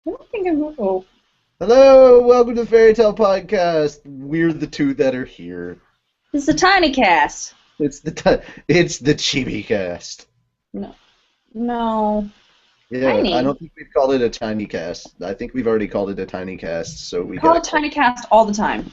I don't think I'm. Oh, Hello, welcome to the Fairy Tale Podcast. We're the two that are here. this is a tiny cast. It's the Chibi cast. No, no, Yeah, I tiny. don't think we've called it a tiny cast. I think we've already called it a tiny cast, so We we call gotta it call. tiny cast all the time.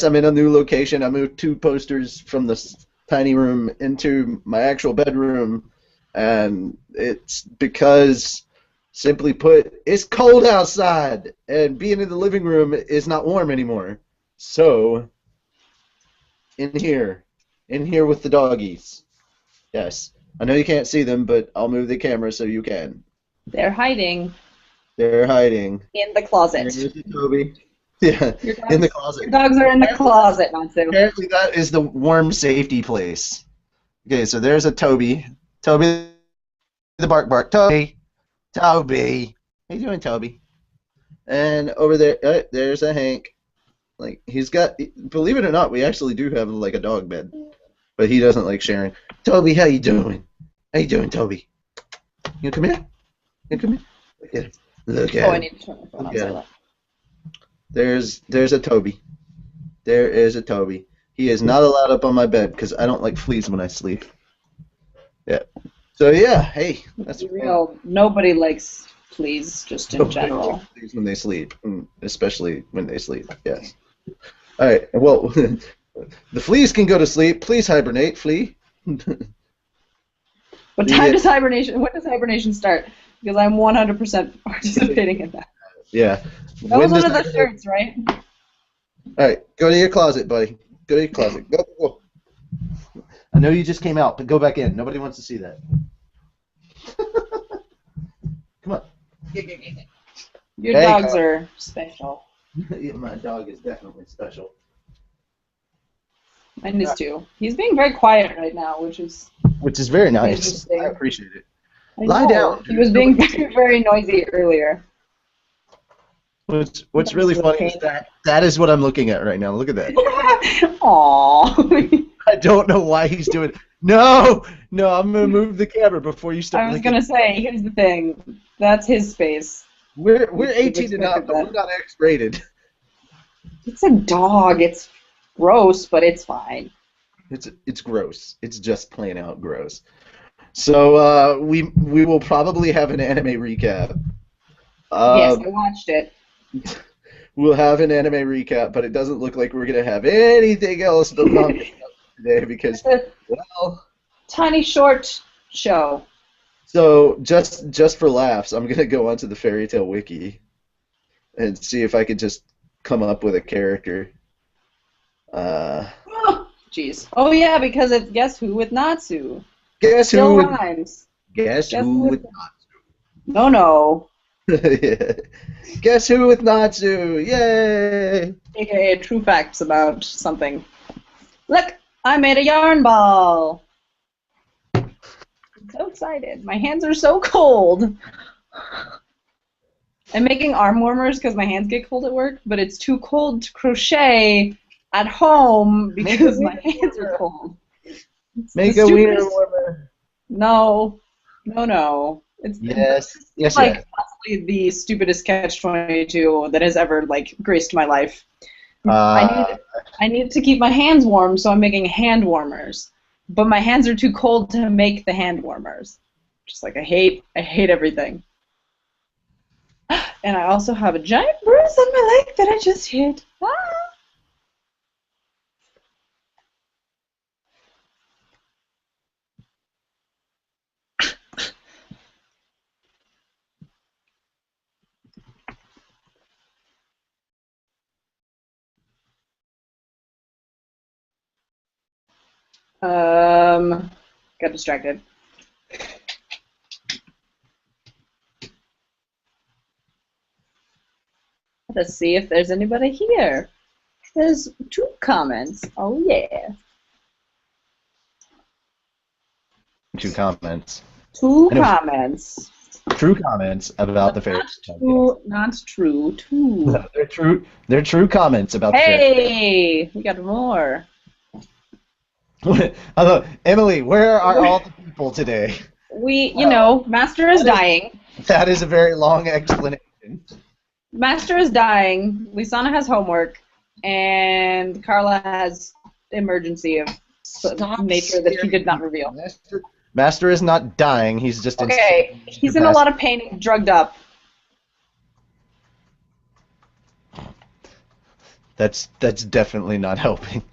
I'm in a new location. I moved two posters from this tiny room into my actual bedroom, and it's because, simply put, it's cold outside, and being in the living room is not warm anymore. So in here, in here with the doggies. Yes, I know you can't see them, but I'll move the camera so you can. They're hiding They're hiding. in the closet. There's the Toby. Yeah, Your in the dogs, closet. your dogs are in the closet, Natsu. Apparently that is the warm safety place. Okay, so there's a Toby. Toby the bark bark. Toby. Toby. How you doing, Toby? And over there, there's a Hank. Like he's got. Believe it or not, we actually do have like a dog bed, but he doesn't like sharing. Toby, how you doing? How you doing, Toby? You come here. You come here. Look at him. Look Oh, at I him. need to turn my phone Look on at him. silent. There's a Toby. There is a Toby. He is not allowed up on my bed because I don't like fleas when I sleep. Yeah. So yeah, hey, Let's that's be real. Nobody likes fleas, just in nobody general. likes fleas when they sleep, especially when they sleep. Yes. All right. Well, the fleas can go to sleep. Please hibernate, flea. What time The does hibernation? When does hibernation start? Because I'm 100% participating in that. yeah. That was When one does of the hibernate? shirts, right? All right. Go to your closet, buddy. Go to your closet. Go. Go. I know you just came out, but go back in. Nobody wants to see that. Come on. Your Hey, dogs Carla. are special. Yeah, my dog is definitely special. Mine is too. He's being very quiet right now, which is Which is very nice. I interesting. appreciate it. I Lie know. down, He dude. was being Nobody wants to very, hear very noisy earlier. What's That was really really funny is painful. that is what I'm looking at right now. Look at that. Aww. I don't know why he's doing it. No, no, I'm gonna move the camera before you start I was licking. gonna say, here's the thing. That's his space. We're You should have 18 and up, expected but we're that. not X-rated. It's a dog. It's gross, but it's fine. It's gross. It's just plain out gross. So we will probably have an anime recap. Yes, Uh, I watched it. we'll have an anime recap, but it doesn't look like we're gonna have anything else but manga It's stuff today because, a well, tiny short show. so just for laughs, I'm gonna go onto the Fairy Tale Wiki and see if I can just come up with a character. Uh, Oh, jeez. Oh yeah, because it's Guess Who with Natsu. guess Still who would rhymes. guess Guess who Who with would No No. yeah. Guess who with Natsu? Yay! AKA true facts about something. Look, I made a yarn ball. I'm so excited. My hands are so cold. I'm making arm warmers because my hands get cold at work, but it's too cold to crochet at home Make a because my wiener hands are warmer. cold. It's the Make a wiener stupidest. warmer. No, no, no. It's Yes, yes, like yes. possibly the stupidest catch-22 that has ever like graced my life. I need Uh, I need to keep my hands warm, so I'm making hand warmers. But my hands are too cold to make the hand warmers. Just like I hate everything. And I also have a giant bruise on my leg that I just hit. Ah! Got distracted. Let's see if there's anybody here. There's two comments. Oh yeah. two comments. Two And if comments. true comments about the Fairy Not Tale podcast. true, not true. Two. No, they're true. They're true comments about the Fairy Hey, we got more. Tale. Although, Emily, where are all the people today? You know, Master is That is dying. That is a very long explanation. Master is dying, Lisana has homework, and Carla has emergency of nature that he did not reveal. Master is not dying, he's just Okay, he's in a lot of pain and drugged up. That's definitely not helping.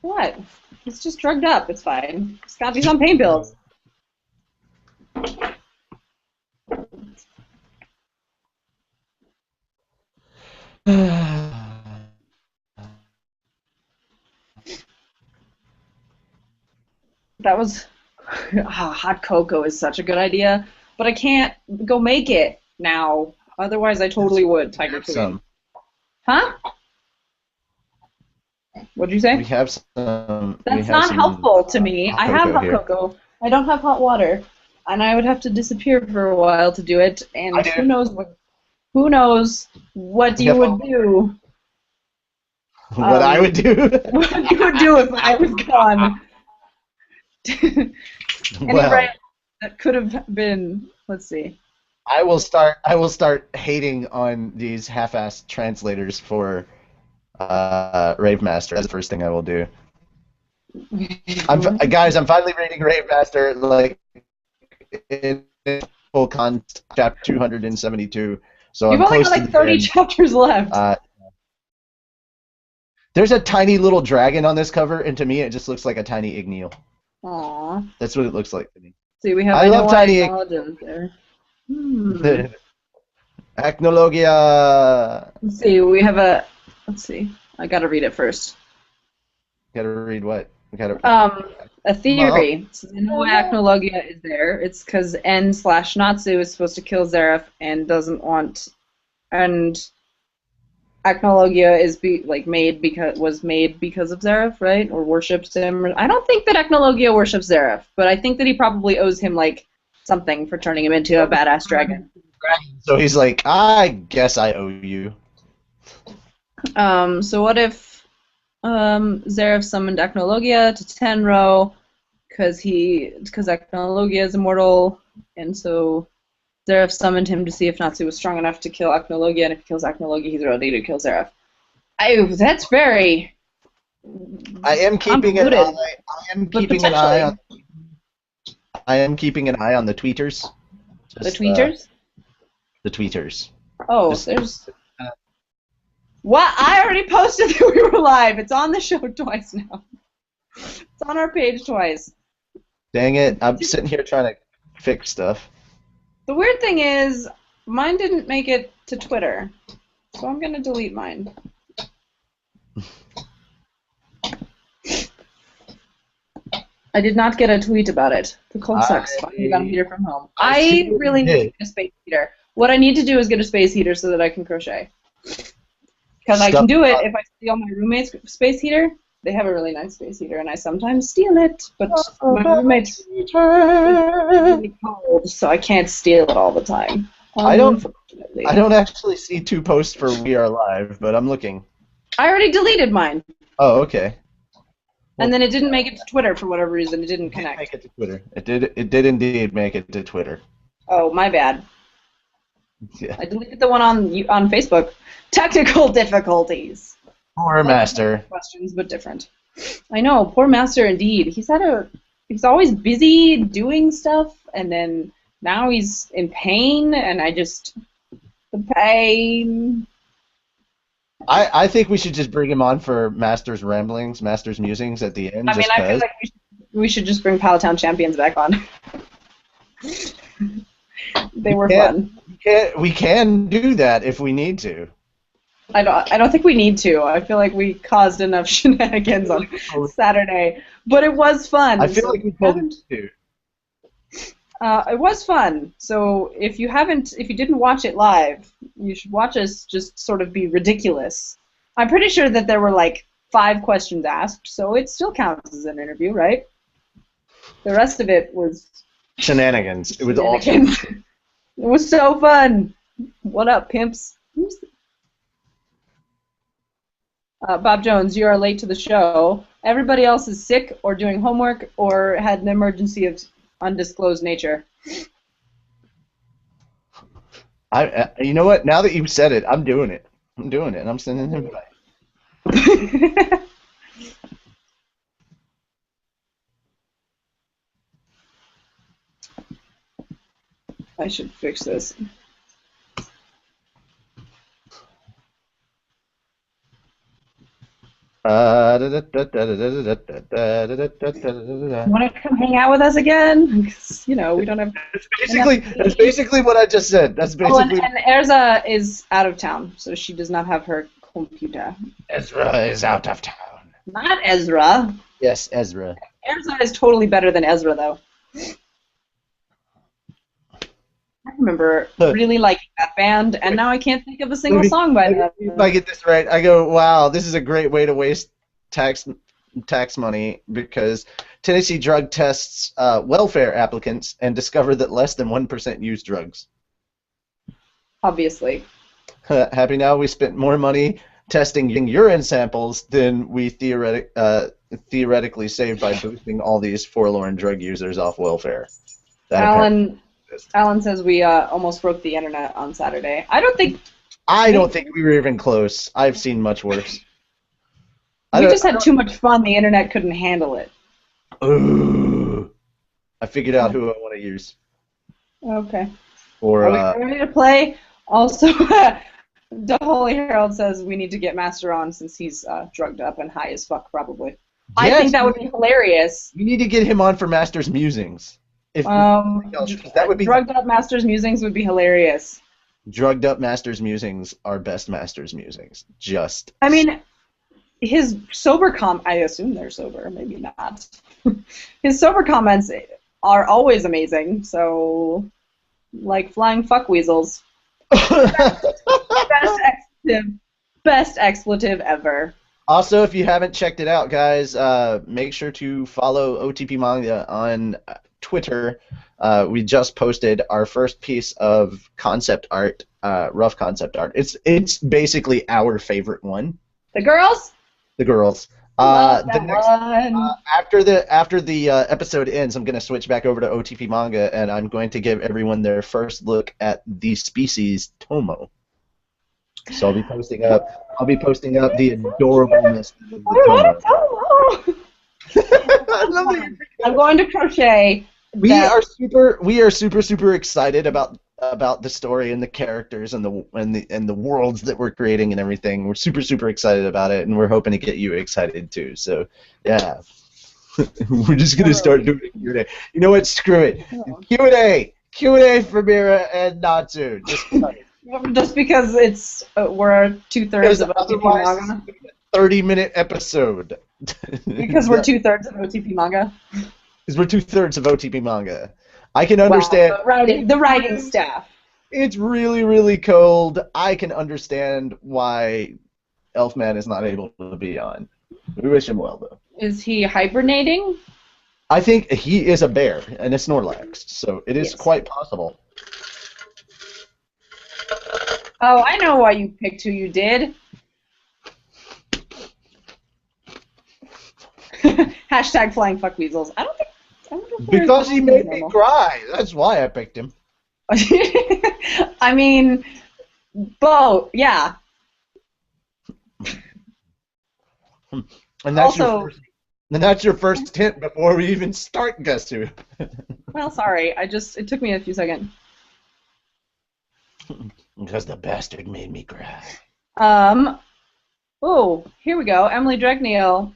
What? He's just drugged up, it's fine. He's on pain pills. That was... hot cocoa is such a good idea, but I can't go make it now. Otherwise, I totally would, Tiger Queen. Huh? What'd you say? We have some... That's not helpful to me. I have hot cocoa. I don't have hot water. And I would have to disappear for a while to do it, and who knows what you would do. What I would do? What you would do if I was gone. Anyway, that could have been. Let's see. I will start hating on these half-assed translators for Rave Master. That's the first thing I will do. Guys, I'm finally reading Rave Master like in full content, chapter 272. So you've only got like 30 chapters left. There's a tiny little dragon on this cover, and to me, it just looks like a tiny Igneel. Aww. That's what it looks like to me. See, we have. I love tiny intelligence there. Acnologia. Let's see. We have a. Let's see. I gotta read it first. Gotta read what? We gotta. A theory. So they know why Acnologia is there. It's because N/Natsu is supposed to kill Zeref and doesn't want, and Acnologia is was made because of Zeref, right? Or worships him. I don't think that Acnologia worships Zeref, but I think that he probably owes him like something for turning him into a badass dragon. So he's like, I guess I owe you. So what if Zeref summoned Acnologia to Tenro because Acnologia is immortal, and so Zeref summoned him to see if Natsu was strong enough to kill Acnologia, and if he kills Acnologia, he's ready to kill Zeref. That's very. I am keeping an eye. I am keeping an eye on the tweeters. The tweeters. The tweeters. Oh, there's. What? I already posted that we were live. It's on the show twice now. It's on our page twice. Dang it! I'm sitting here trying to fix stuff. The weird thing is, mine didn't make it to Twitter, so I'm gonna delete mine. I did not get a tweet about it. The cold sucks. I got a heater from home. I really need to get a space heater. What I need to do is get a space heater so that I can crochet. Because I can do it if I steal my roommate's space heater. They have a really nice space heater, and I sometimes steal it. But my roommate's really cold, so I can't steal it all the time. I don't actually see two posts for We Are Live, but I'm looking. I already deleted mine. Oh, okay. And then it didn't make it to Twitter for whatever reason. It didn't connect. Make it to Twitter. It did indeed make it to Twitter. Oh, my bad. Yeah. I deleted the one on Facebook. Technical difficulties. Poor Master. Questions, but different. I know, poor Master indeed. He's always busy doing stuff, and then now he's in pain, and the pain. I think we should just bring him on for Master's ramblings, Master's musings at the end. I mean, I feel like we should just bring Palatown Champions back on. They were fun. We can do that if we need to. I don't think we need to. I feel like we caused enough shenanigans on Saturday, but it was fun. I feel like we told him to. It was fun. So if you didn't watch it live, you should watch us just sort of be ridiculous. I'm pretty sure that there were like 5 questions asked, so it still counts as an interview, right? The rest of it was shenanigans. It was all. It was so fun. What up, pimps? Bob Jones, you are late to the show. Everybody else is sick or doing homework or had an emergency of undisclosed nature. You know what? Now that you've said it, I'm doing it. I'm doing it, and I'm sending him back. I should fix this. Want to come hang out with us again? 'Cause, you know, we don't have. That's basically what I just said. That's basically. Oh, and Erza is out of town, so she does not have her computer. Ezra is out of town. Not Ezra. Yes, Ezra. Erza is totally better than Ezra, though. I remember really liking that band, and now I can't think of a single song by them. If I get this right, I go, wow, this is a great way to waste tax money because Tennessee drug tests welfare applicants and discovered that less than 1% use drugs. Obviously. Happy now we spent more money testing urine samples than we theoretically saved by boosting all these forlorn drug users off welfare. Alan says we almost broke the internet on Saturday. I don't think we were even close. I've seen much worse. We just had too much fun. The internet couldn't handle it. Ooh. I figured out who I want to use. Okay. Or, are we ready to play? Also, the Holy Herald says we need to get Master on since he's drugged up and high as fuck, probably. Yes, I think that would be hilarious. We need to get him on for Master's Musings. That would be drugged up Master's Musings would be hilarious. Drugged up Master's Musings are best Master's Musings. I mean, his sober I assume they're sober, maybe not. His sober comments are always amazing. So, like flying fuck weasels. Best expletive ever. Also, if you haven't checked it out, guys, make sure to follow OTP Manga on Twitter. We just posted our first piece of concept art, rough concept art. It's basically our favorite one. The girls. After the episode ends, I'm going to switch back over to OTP Manga, and I'm going to give everyone their first look at the species Tomo. So I'll be posting up the adorableness of the Tomo. I love it. I'm going to crochet. We are super excited about the story and the characters and the worlds that we're creating and everything. We're super excited about it, and we're hoping to get you excited too. So yeah, we're just gonna start doing Q&A. You know what? Screw it. Q&A for Mira and Natsu. Just because it's we're 2/3 of OTP Manga. 30-minute episode. Because we're 2/3 of OTP Manga. Because we're 2/3 of OTP Manga. I can understand. Wow, the writing staff. It's really cold. I can understand why Elfman is not able to be on. We wish him well, though. Is he hibernating? I think he is a bear and a Snorlax, so it is quite possible. Oh, I know why you picked who you did. Hashtag flying fuck weasels. I don't think because he made me cry. That's why I picked him. I mean, Bo, yeah. And that's your first hint before we even start Guess Who. Well, sorry. It took me a few seconds. Because the bastard made me cry. Oh, here we go. Emily Dreckneil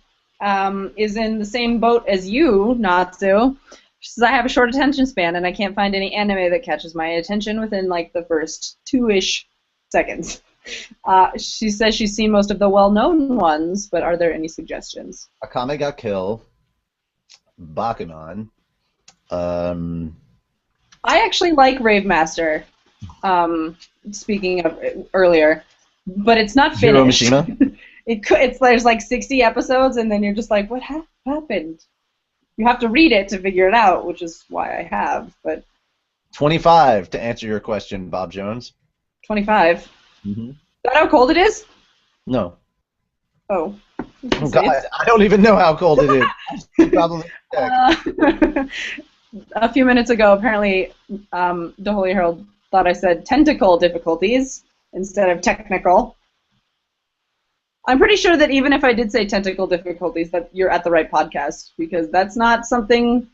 is in the same boat as you, Natsu. She says, I have a short attention span, and I can't find any anime that catches my attention within, like, the first 2-ish seconds. She says she's seen most of the well-known ones, but are there any suggestions? Akame ga Kill, Bakuman. I actually like Rave Master, speaking of earlier, but it's not finished. Zero Mishima? There's like 60 episodes, and then you're just like, what happened? You have to read it to figure it out, which is why I have. But 25 to answer your question, Bob Jones. 25. Mm-hmm. Is that how cold it is? No. Oh. Oh God, I don't even know how cold it is. Probably. A few minutes ago, apparently, the Holy Herald thought I said tentacle difficulties instead of technical. I'm pretty sure that even if I did say tentacle difficulties, that you're at the right podcast, because that's not something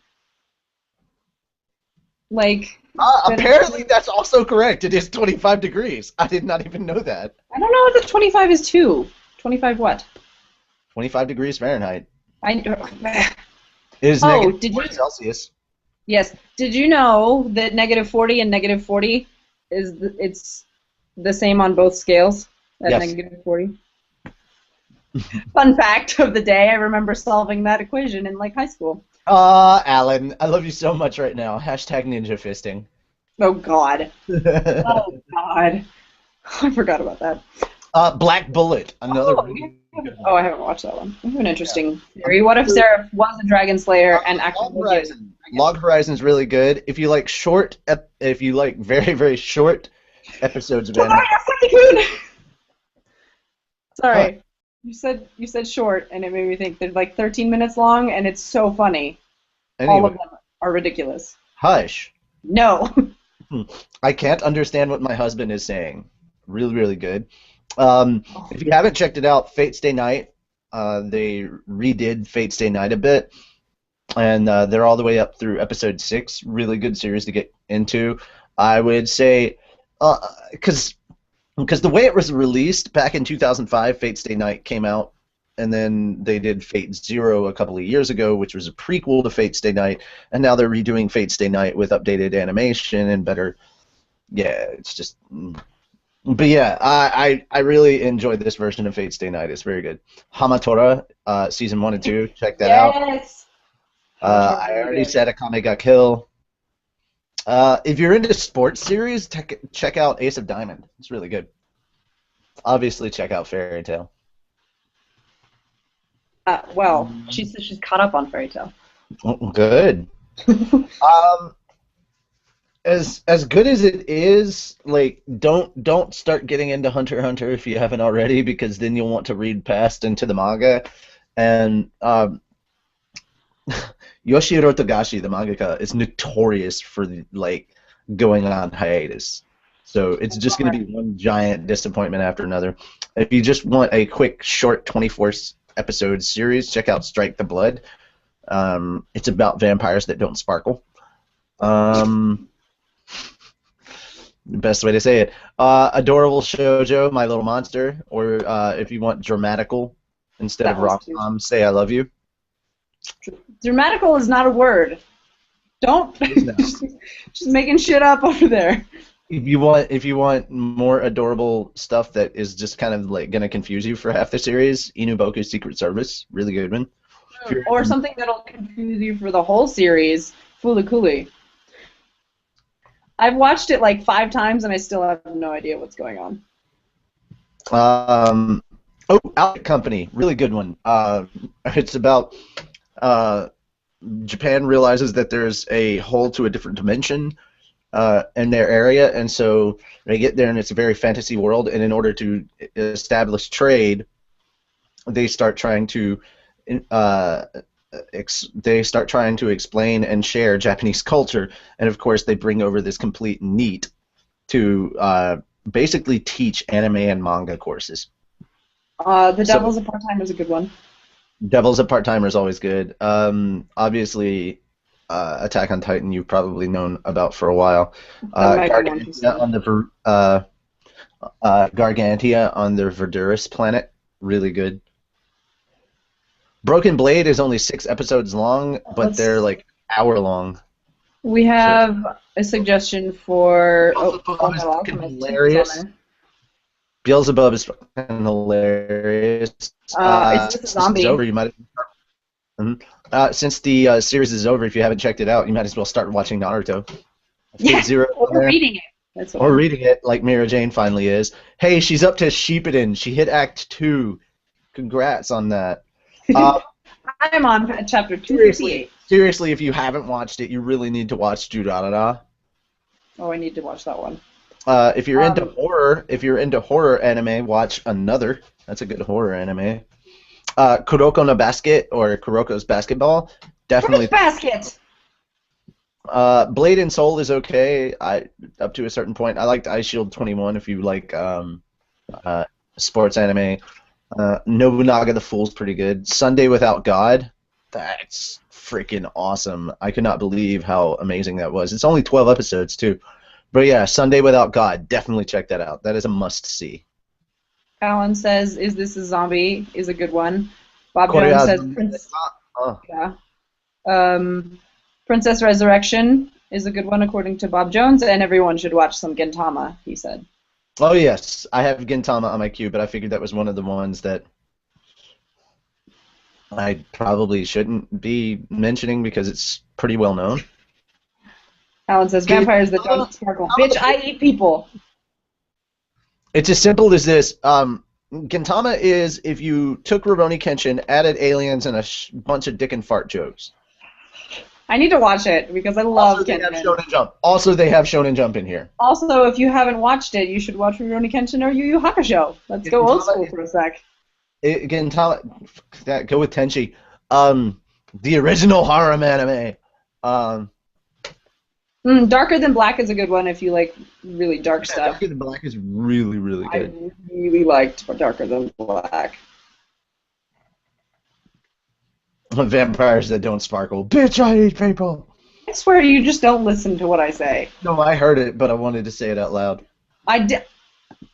like... apparently that's also correct. It is 25 degrees. I did not even know that. I don't know what the 25 is too. 25 what? 25 degrees Fahrenheit. It is did -4 you... Celsius. Yes. Did you know that -40 and -40 it's the same on both scales at Yes. -40? Fun fact of the day, I remember solving that equation in like high school. Alan, I love you so much right now. Hashtag ninja fisting. Oh God. Oh God. I forgot about that. Black Bullet, another really good one. Oh, I haven't watched that one. I have an interesting theory. What if Seraph was a Dragon Slayer and actually Log Horizon's really good. If you like very, very short episodes of anime. Sorry. Huh. You said short, and it made me think they're like 13 minutes long, and it's so funny. Anyway. All of them are ridiculous. Hush. No. I can't understand what my husband is saying. Really, really good. If you haven't checked it out, Fate Stay Night, they redid Fate Stay Night a bit, and they're all the way up through episode 6. Really good series to get into. I would say, because the way it was released back in 2005, Fate Stay Night came out, and then they did Fate Zero a couple of years ago, which was a prequel to Fate Stay Night, and now they're redoing Fate Stay Night with updated animation and better. Yeah, it's just. But yeah, I really enjoyed this version of Fate Stay Night. It's very good. Hamatora, season 1 and 2. Check that out. Yes. I already said Akame ga Kill. If you're into sports series, check out Ace of Diamond. It's really good. Obviously, check out Fairy Tail. Well, she says she's caught up on Fairy Tail. Oh, good. As good as it is, like don't start getting into Hunter x Hunter if you haven't already, because then you'll want to read past into the manga. And Yoshiro Togashi, the mangaka, is notorious for going on hiatus. So it's just going to be one giant disappointment after another. If you just want a quick, short 24-episode series, check out Strike the Blood. It's about vampires that don't sparkle. The best way to say it. Adorable Shoujo, My Little Monster, or if you want dramatical instead of rom-com, Say I Love You. Dramatical is not a word. Don't. Just making shit up over there. If you want more adorable stuff that is just kind of like gonna confuse you for half the series, Inuboku's Secret Service, really good one. Or something that'll confuse you for the whole series, Fulikuli. I've watched it like 5 times and I still have no idea what's going on. Outlet Company, really good one. It's about Japan realizes that there's a hole to a different dimension in their area, and so they get there, and it's a very fantasy world. And in order to establish trade, they start trying to explain and share Japanese culture, and of course they bring over this complete NEET to basically teach anime and manga courses. The Devil's a Part-Timer is a good one. Devil's a Part-Timer is always good. Obviously, Attack on Titan you've probably known about for a while. Gargantia on the Verdurus planet, really good. Broken Blade is only 6 episodes long, but they're like hour long. We have a suggestion for hilarious. Beelzebub is fucking hilarious. It's just a zombie. Since, over, you might since the series is over, if you haven't checked it out, you might as well start watching Naruto. Yes, or reading it. Or reading it, like Mira Jane finally is. Hey, she's up to Shippuden. She hit Act 2. Congrats on that. I'm on chapter 258. Seriously, if you haven't watched it, you really need to watch Durarara. Oh, I need to watch that one. If you're into horror anime, watch Another. That's a good horror anime. Kuroko no Basket or Kuroko's Basketball, definitely. Basket. Blade and Soul is okay. Up to a certain point. I liked Ice Shield 21 if you like uh, sports anime. Nobunaga the Fool's pretty good. Sunday Without God, that's freaking awesome. I could not believe how amazing that was. It's only 12 episodes too. But yeah, Sunday Without God, definitely check that out. That is a must-see. Alan says, "Is this a zombie?" is a good one. Bob Korea- Jones says, Oh. yeah. Princess Resurrection is a good one according to Bob Jones, and everyone should watch some Gintama, he said. Oh yes, I have Gintama on my queue, but I figured that was one of the ones that I probably shouldn't be mentioning because it's pretty well known. Alan says, vampires that don't sparkle. Bitch, I eat people. It's as simple as this. Gintama is if you took Rurouni Kenshin, added aliens, and a bunch of dick and fart jokes. I need to watch it because I love Also, they have Kenshin. Shonen Jump. Also, they have Shonen Jump in here. Also, if you haven't watched it, you should watch Rurouni Kenshin or Yu Yu Hakusho. Let's go old school for a sec. Gintama, go with Tenchi. The original harem anime. Darker Than Black is a good one if you like really dark stuff. Darker Than Black is really, really good. I really liked Darker Than Black. Vampires that don't sparkle. Bitch, I eat people. I swear you just don't listen to what I say. No, I heard it, but I wanted to say it out loud. I did.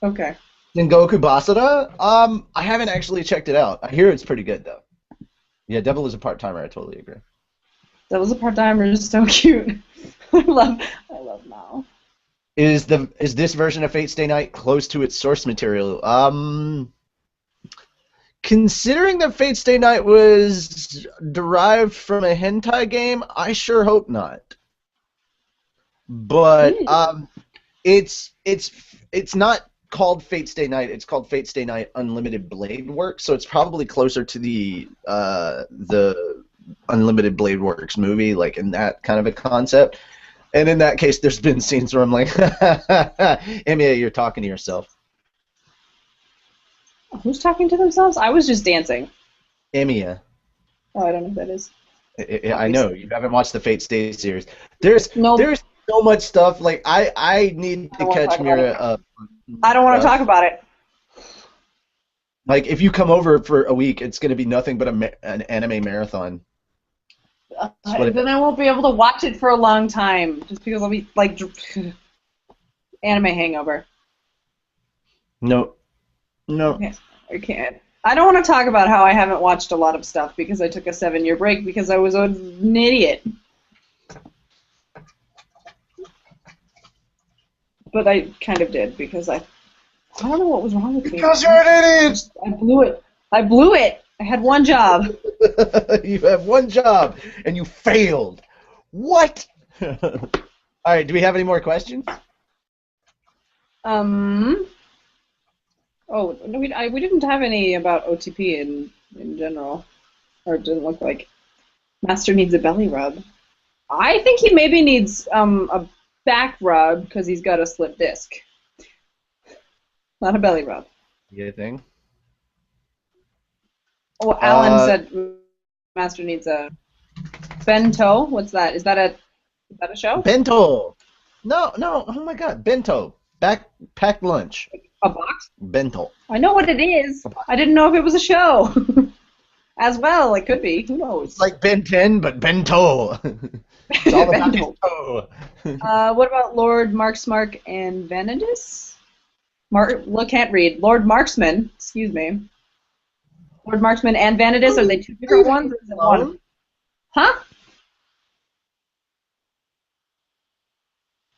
Okay. Sengoku Basara? I haven't actually checked it out. I hear it's pretty good, though. Yeah, Devil is a part-timer. I totally agree. Devil's a part-timer is so cute. I love Mao. Is this version of Fate Stay Night close to its source material? Considering that Fate Stay Night was derived from a hentai game, I sure hope not. But it's not called Fate Stay Night. It's called Fate Stay Night Unlimited Blade Works, so it's probably closer to the Unlimited Blade Works movie, like in that kind of a concept. And in that case, there's been scenes where I'm like, Emiya, you're talking to yourself. Who's talking to themselves? I was just dancing. Emiya. Oh, I don't know who that is. I know you haven't watched the Fate Stay series. There's so much stuff. Like I need to catch Mira up. I don't want to talk about it. Like if you come over for a week, it's going to be nothing but an anime marathon. Then I won't be able to watch it for a long time, just because I'll be like anime hangover. No. I can't. I don't want to talk about how I haven't watched a lot of stuff because I took a 7-year break because I was an idiot. But I kind of did because I don't know what was wrong with me. Because you're an idiot! I blew it! I had one job. You have one job, and you failed. What? All right, do we have any more questions? Oh, no, we didn't have any about OTP in general. Or it didn't look like. Master needs a belly rub. I think he maybe needs a back rub because he's got a slip disc. Not a belly rub. You think? Oh, Alan said Master needs a bento. What's that? Is that a show? Bento. No. Oh my God, bento. Packed lunch. A box? Bento. I know what it is. I didn't know if it was a show. As well, it could be. Who knows? It's like Ben 10, but bento. It's all about bento. What about Lord Marksmark and Vanadis? Can't read. Lord Marksman. Excuse me. Lord Marksman and Vanadis. Are they two different ones? Or is it one? Huh?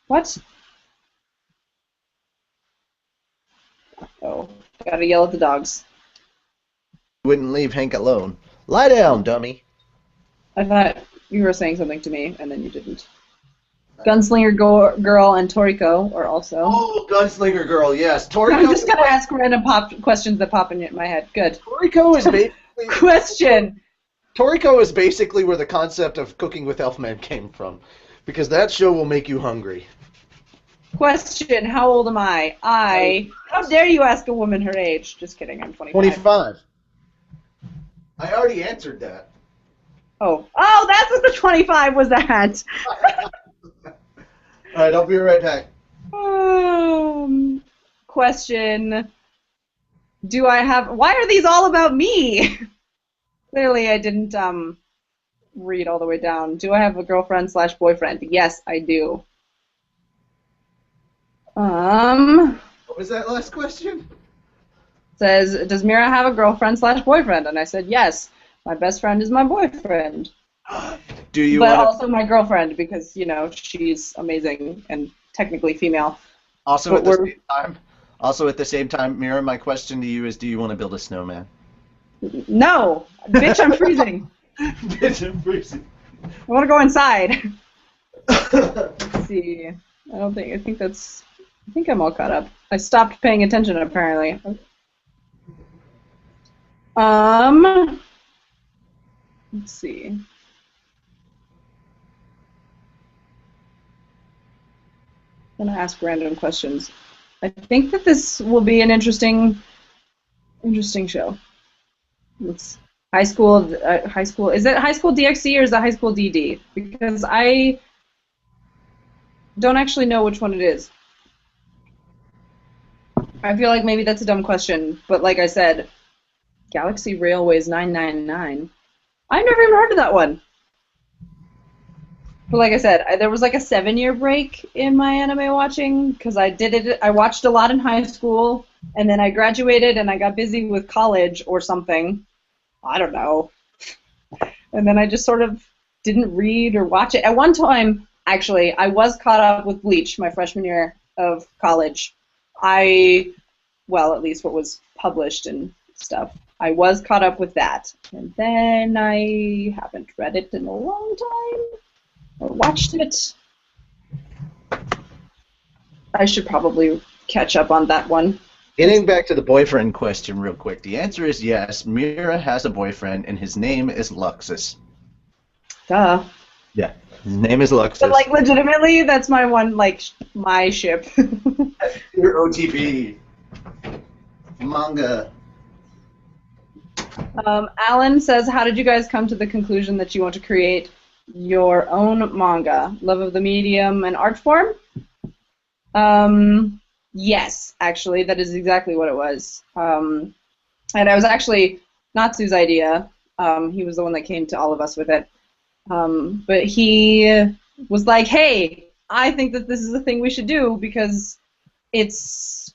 What? Oh, gotta yell at the dogs. Wouldn't leave Hank alone. Lie down, dummy. I thought you were saying something to me, and then you didn't. Gunslinger Girl and Toriko are also. Oh, Gunslinger Girl, yes. Toriko. I'm just gonna ask random questions that pop in my head. Good. Toriko is basically. Question. Toriko is basically where the concept of cooking with Elfman came from, because that show will make you hungry. Question, how old am I? How dare you ask a woman her age? Just kidding, I'm 25. 25. I already answered that. Oh, that's what the 25 was at. All right, I'll be right back. Question. Do I have... Why are these all about me? Clearly I didn't read all the way down. Do I have a girlfriend/boyfriend? Yes, I do. What was that last question? Says, does Mira have a girlfriend/boyfriend? And I said, yes. My best friend is my boyfriend. Do you But also my girlfriend because, you know, she's amazing and technically female. Also at the same time, Mira, my question to you is, do you want to build a snowman? No! Bitch, I'm freezing. Bitch, I'm freezing. I want to go inside. Let's see. I think I'm all caught up. I stopped paying attention, apparently. Let's see. I'm gonna ask random questions. I think that this will be an interesting show. It's high school. Is it high school DxD or is it high school DD? Because I don't actually know which one it is. I feel like maybe that's a dumb question, but like I said, Galaxy Railways 999. I've never even heard of that one. But like I said, there was like a 7-year break in my anime watching because I watched a lot in high school, and then I graduated and I got busy with college or something. I don't know. And then I just sort of didn't read or watch it. At one time, actually, I was caught up with Bleach my freshman year of college. Well, at least what was published and stuff. I was caught up with that. And then I haven't read it in a long time. Or watched it. I should probably catch up on that one. Getting back to the boyfriend question real quick, the answer is yes. Mira has a boyfriend, and his name is Luxus. Duh. Yeah, his name is Luxus. But, like, legitimately, that's my one, like, my ship. Your OTP. Manga. Alan says, how did you guys come to the conclusion that you want to create your own manga? Love of the medium and art form? Yes, actually, that is exactly what it was. And it was actually Natsu's idea. He was the one that came to all of us with it. But he was like, hey, I think that this is a thing we should do because it's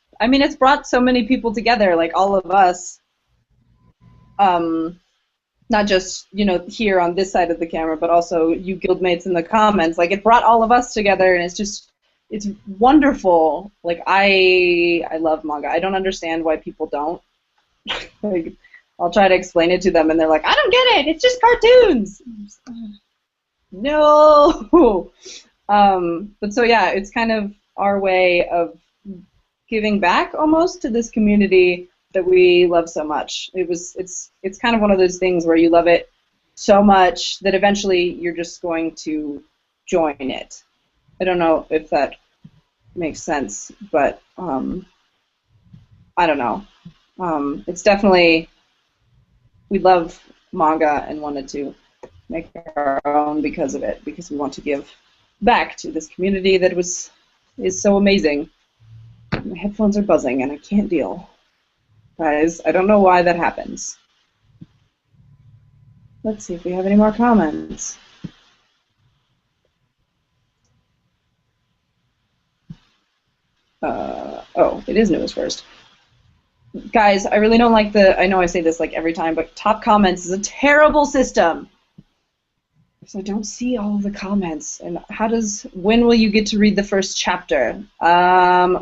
brought so many people together, like all of us. Not just, you know, here on this side of the camera, but also you guildmates in the comments. Like, it brought all of us together, and it's wonderful. Like, I love manga. I don't understand why people don't. Like, I'll try to explain it to them, and they're like, I don't get it. It's just cartoons. No. But so yeah, it's kind of our way of giving back almost to this community that we love so much. It's kind of one of those things where you love it so much that eventually you're just going to join it. I don't know if that makes sense, but I don't know. It's definitely, we love manga and wanted to make our own because of it, because we want to give back to this community that is so amazing. My headphones are buzzing and I can't deal. Guys, I don't know why that happens. Let's see if we have any more comments. Oh, it is newest first. Guys, I really don't like I know I say this like every time, but top comments is a terrible system. So I don't see all of the comments. And when will you get to read the first chapter?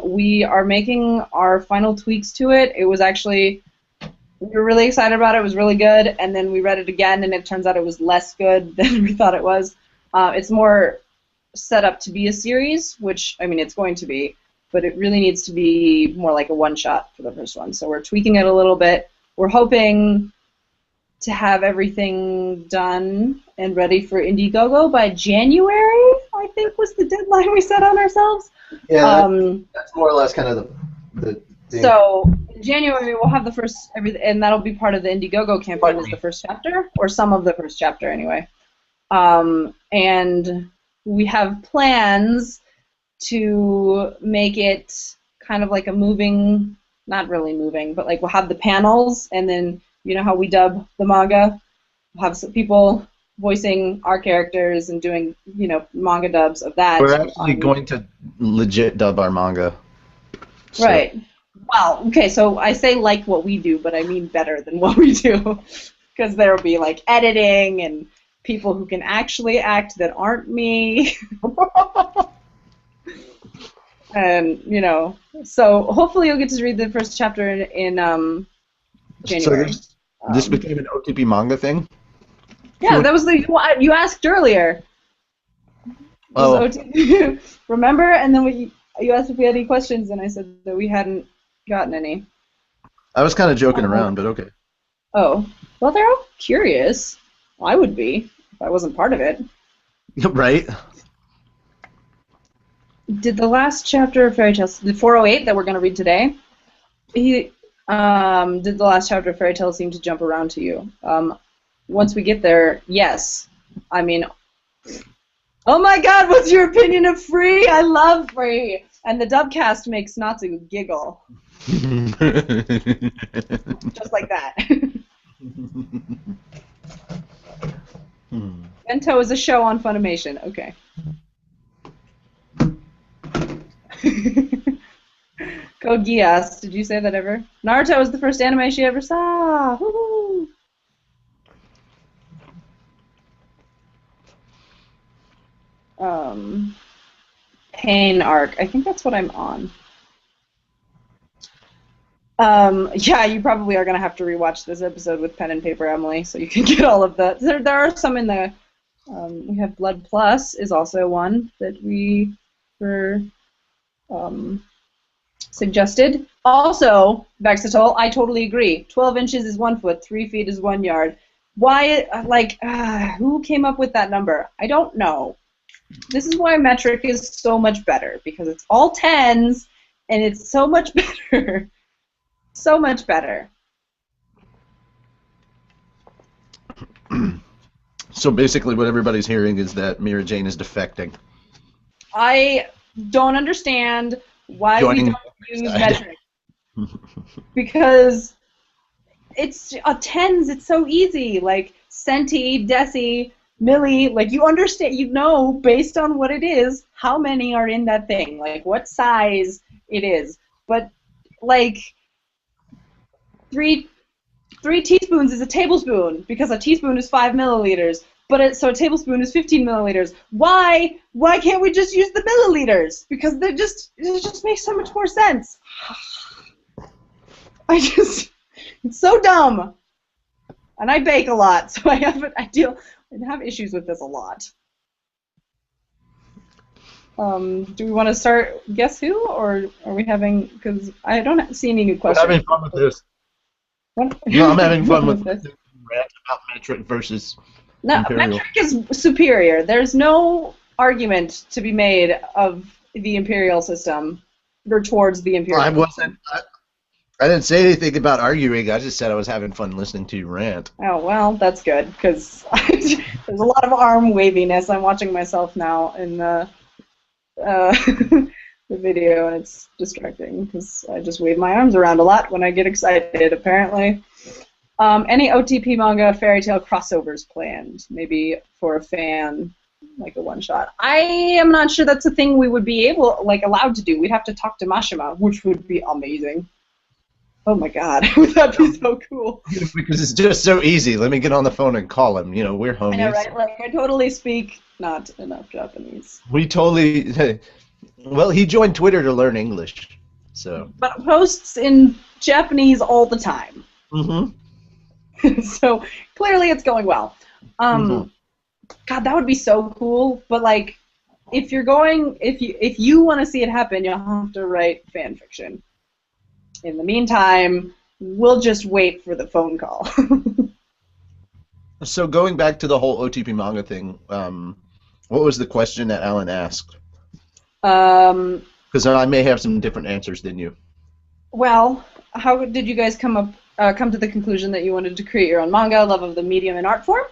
We are making our final tweaks to it. It was actually, we were really excited about it. It was really good. And then we read it again, and it turns out it was less good than we thought it was. It's more set up to be a series, which, I mean, it's going to be, but it really needs to be more like a one-shot for the first one. So we're tweaking it a little bit. We're hoping to have everything done and ready for Indiegogo by January, I think was the deadline we set on ourselves. Yeah, that's more or less kind of the thing. So in January we'll have the first and that'll be part of the Indiegogo campaign is the first chapter, or some of the first chapter anyway. And we have plans to make it kind of like a moving, not really moving, but like we'll have the panels, and then you know how we dub the manga? We'll have some people voicing our characters and doing, you know, manga dubs of that. We're actually going to legit dub our manga. So. Right. Well, okay, so I say like what we do, but I mean better than what we do. Because there will be like editing and people who can actually act that aren't me. And, you know, so hopefully you'll get to read the first chapter in January. So this became an OTP manga thing? Yeah, that was you asked earlier. Oh. OTP. Remember? And then you asked if we had any questions, and I said that we hadn't gotten any. I was kind of joking around, but okay. Oh. Well, they're all curious. Well, I would be if I wasn't part of it. Right. Did the last chapter of Fairy Tales, the 408 that we're going to read today, did the last chapter of Fairy Tales seem to jump around to you? Once we get there, yes. I mean, oh my god, what's your opinion of Free? I love Free! And the dubcast makes Natsu giggle. Just like that. Bento is a show on Funimation. Okay. Code Geass, did you say that ever? Naruto was the first anime she ever saw. Woohoo! Pain arc. I think that's what I'm on. Yeah, you probably are gonna have to rewatch this episode with pen and paper, Emily, so you can get all of that. There are some in the. We have Blood Plus is also one that we were suggested. Also, Vexatol, I totally agree. 12 inches is 1 foot, 3 feet is 1 yard. Why, like, who came up with that number? I don't know. This is why metric is so much better, because it's all tens, and it's so much better. So much better. So basically what everybody's hearing is that Mira Jane is defecting. I don't understand why we don't use metric. Because it's tens, it's so easy. Like centi, deci, milli, like you understand, you know based on what it is, how many are in that thing, like what size it is. But like three teaspoons is a tablespoon because a teaspoon is 5 milliliters. But so a tablespoon is 15 milliliters. Why can't we just use the milliliters? Because it just makes so much more sense. It's so dumb. And I bake a lot, so I have issues with this a lot. Do we want to start Guess Who, or are we having? Because I don't see any new questions. I'm having fun with this. What? No, I'm having fun with this. Rant about metric versus imperial. Metric is superior. There's no argument to be made of the imperial system or towards the imperial. I didn't say anything about arguing. I just said I was having fun listening to you rant. Oh, well, that's good, because there's a lot of arm waviness. I'm watching myself now in the video, and it's distracting, because I just wave my arms around a lot when I get excited, apparently. Any OTP manga fairy tale crossovers planned? Maybe for a fan, like a one-shot. I am not sure that's a thing we would be allowed to do. We'd have to talk to Mashima, which would be amazing. Oh my god, that'd be so cool. Because it's just so easy. Let me get on the phone and call him. You know, we're homies. I know, right? Like, I totally speak not enough Japanese. We totally... Well, he joined Twitter to learn English, so... But posts in Japanese all the time. Mm-hmm. So, clearly it's going well. God, that would be so cool, but, like, if you want to see it happen, you'll have to write fan fiction. In the meantime, we'll just wait for the phone call. So going back to the whole OTP manga thing, what was the question that Alan asked? Because I may have some different answers than you. Well, how did you guys come to the conclusion that you wanted to create your own manga, love of the medium and art form?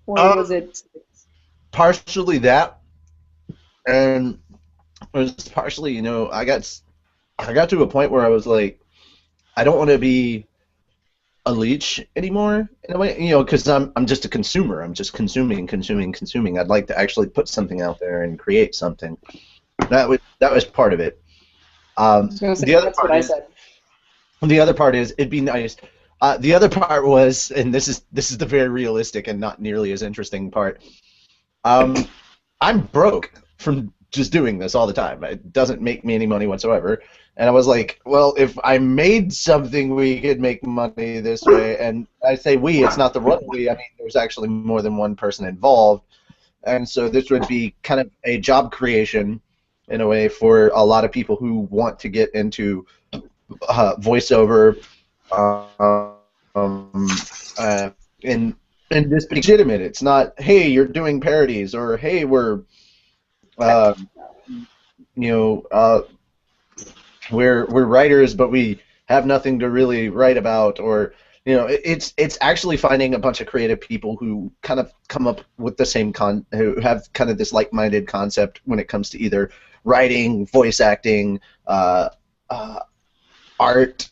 Or was it... Partially that, and It was partially, I got to a point where I was like, I don't want to be a leech anymore in a way, because I'm just a consumer. I'm just consuming, consuming, consuming. I'd like to actually put something out there and create something. That was part of it. I was gonna say The other that's part what I is said. the other part is it'd be nice. The other part was, and this is the very realistic and not nearly as interesting part. I'm broke from just doing this all the time. It doesn't make me any money whatsoever. And I was like, well, if I made something, we could make money this way. And I say we, it's not the one we. I mean, there's actually more than one person involved. And so this would be kind of a job creation in a way for a lot of people who want to get into voiceover, um, uh, and this be legitimate. It's not, hey, you're doing parodies, or hey, uh, you know, uh, we're writers, but we have nothing to really write about, or it's actually finding a bunch of creative people who kind of come up with the same who have kind of this like-minded concept when it comes to either writing, voice acting, art.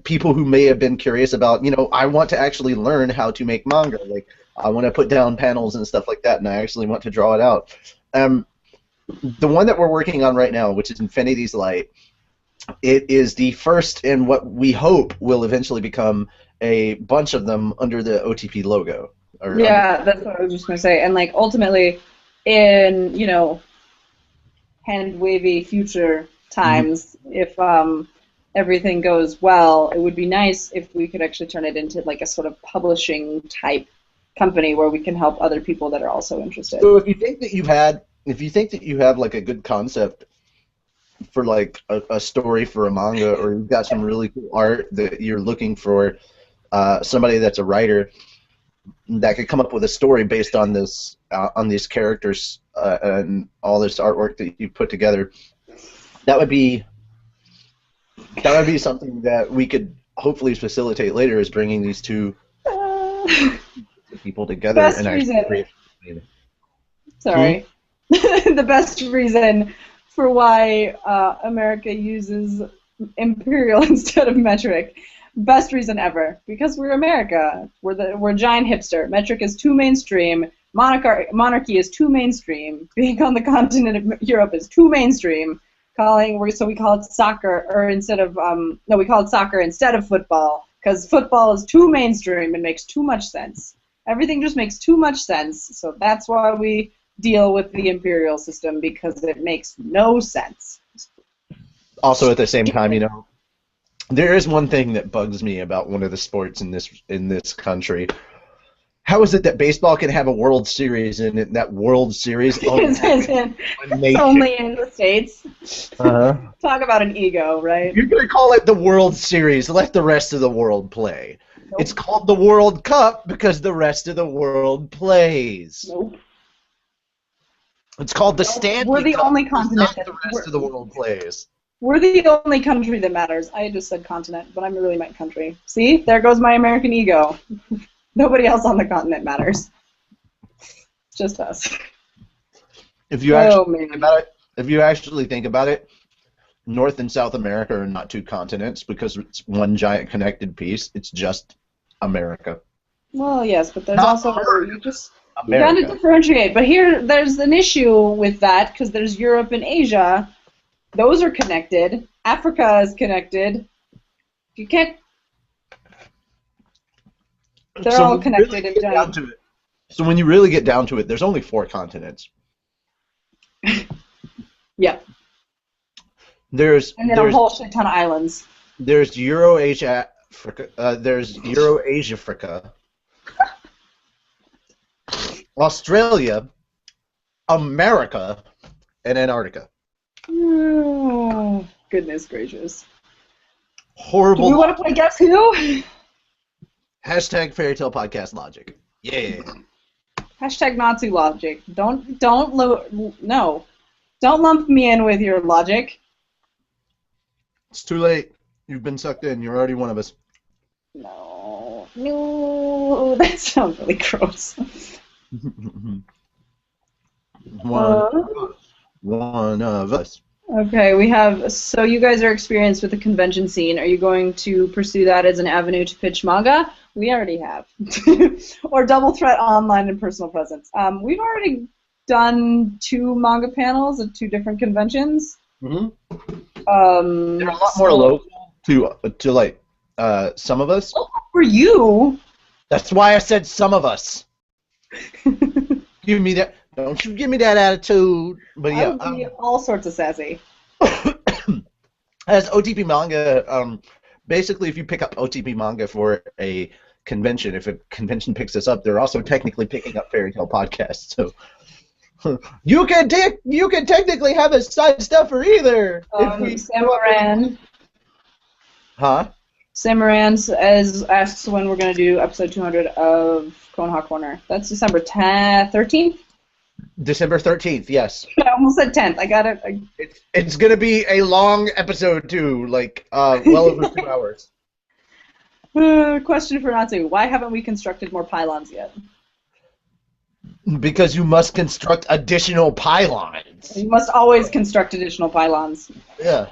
People who may have been curious about, I want to actually learn how to make manga. Like, I want to put down panels and stuff like that, and I actually want to draw it out. The one that we're working on right now, which is Infinity's Light, it is the first in what we hope will eventually become a bunch of them under the OTP logo. Yeah, that's what I was just going to say. And, like, ultimately, in, hand-wavy future times, if everything goes well, it would be nice if we could actually turn it into, like, a sort of publishing-type company where we can help other people that are also interested. So if you think that you have, like, a good concept for, like, a story for a manga, or you've got some really cool art that you're looking for somebody that's a writer that could come up with a story based on this, on these characters and all this artwork that you put together, that would be something that we could hopefully facilitate later, is bringing these two people together and actually create. Sorry. The best reason for why America uses imperial instead of metric. Best reason ever. Because we're America. We're giant hipster. Metric is too mainstream. Monarchy is too mainstream. Being on the continent of Europe is too mainstream. So we call it soccer, or instead of we call it soccer instead of football, because football is too mainstream and makes too much sense. Everything just makes too much sense. So that's why we deal with the imperial system, because it makes no sense. Also, at the same time, there is one thing that bugs me about one of the sports in this country. How is it that baseball can have a World Series, and that World Series It's only in the States? Talk about an ego, right? You're going to call it the World Series. Let the rest of the world play. Nope. It's called the World Cup because the rest of the world plays. Nope. It's called the Stanley Cup. We're the only continent that the rest of the world plays. We're the only country that matters. I just said continent, but I really meant country. See? There goes my American ego. Nobody else on the continent matters. Just us. If you actually think about it, North and South America are not two continents because it's one giant connected piece. It's just America. Well, yes, but there's also you got to differentiate. But there's an issue with that, because there's Europe and Asia. Those are connected. Africa is connected. You can't. They're all connected in giant. So when you really get down to it, there's only 4 continents. Yeah. And then a whole shit ton of islands. There's Euro-Asia Africa. There's Euro-Asia Africa. Australia, America, and Antarctica. Oh, goodness gracious. Horrible. Do we want to play Guess Who? Hashtag Fairy Tale Podcast Logic. Yeah. Hashtag Nazi logic. Don't lump me in with your logic. It's too late. You've been sucked in. You're already one of us. No, that sounds really gross. one of us. Okay, we have. So you guys are experienced with the convention scene. Are you going to pursue that as an avenue to pitch manga? We already have. Or double threat online and personal presence. We've already done 2 manga panels at 2 different conventions. Mm-hmm. They're a lot more local to like some of us. For you. That's why I said some of us. Give me that. Don't you give me that attitude. But yeah, I would be all sorts of sassy. As OTP manga, basically, if you pick up OTP manga for a convention, if a convention picks us up, they're also technically picking up Fairy Tale podcasts. So you can technically have a side stuff for either. Samaran. Huh? Samaran asks when we're going to do episode 200 of Konoha Corner. That's December 13th? December 13th, yes. I almost said 10th. I got it. It's going to be a long episode, too, like well over 2 hours. Question for Natsu. Why haven't we constructed more pylons yet? Because you must construct additional pylons. You must always construct additional pylons. Yeah.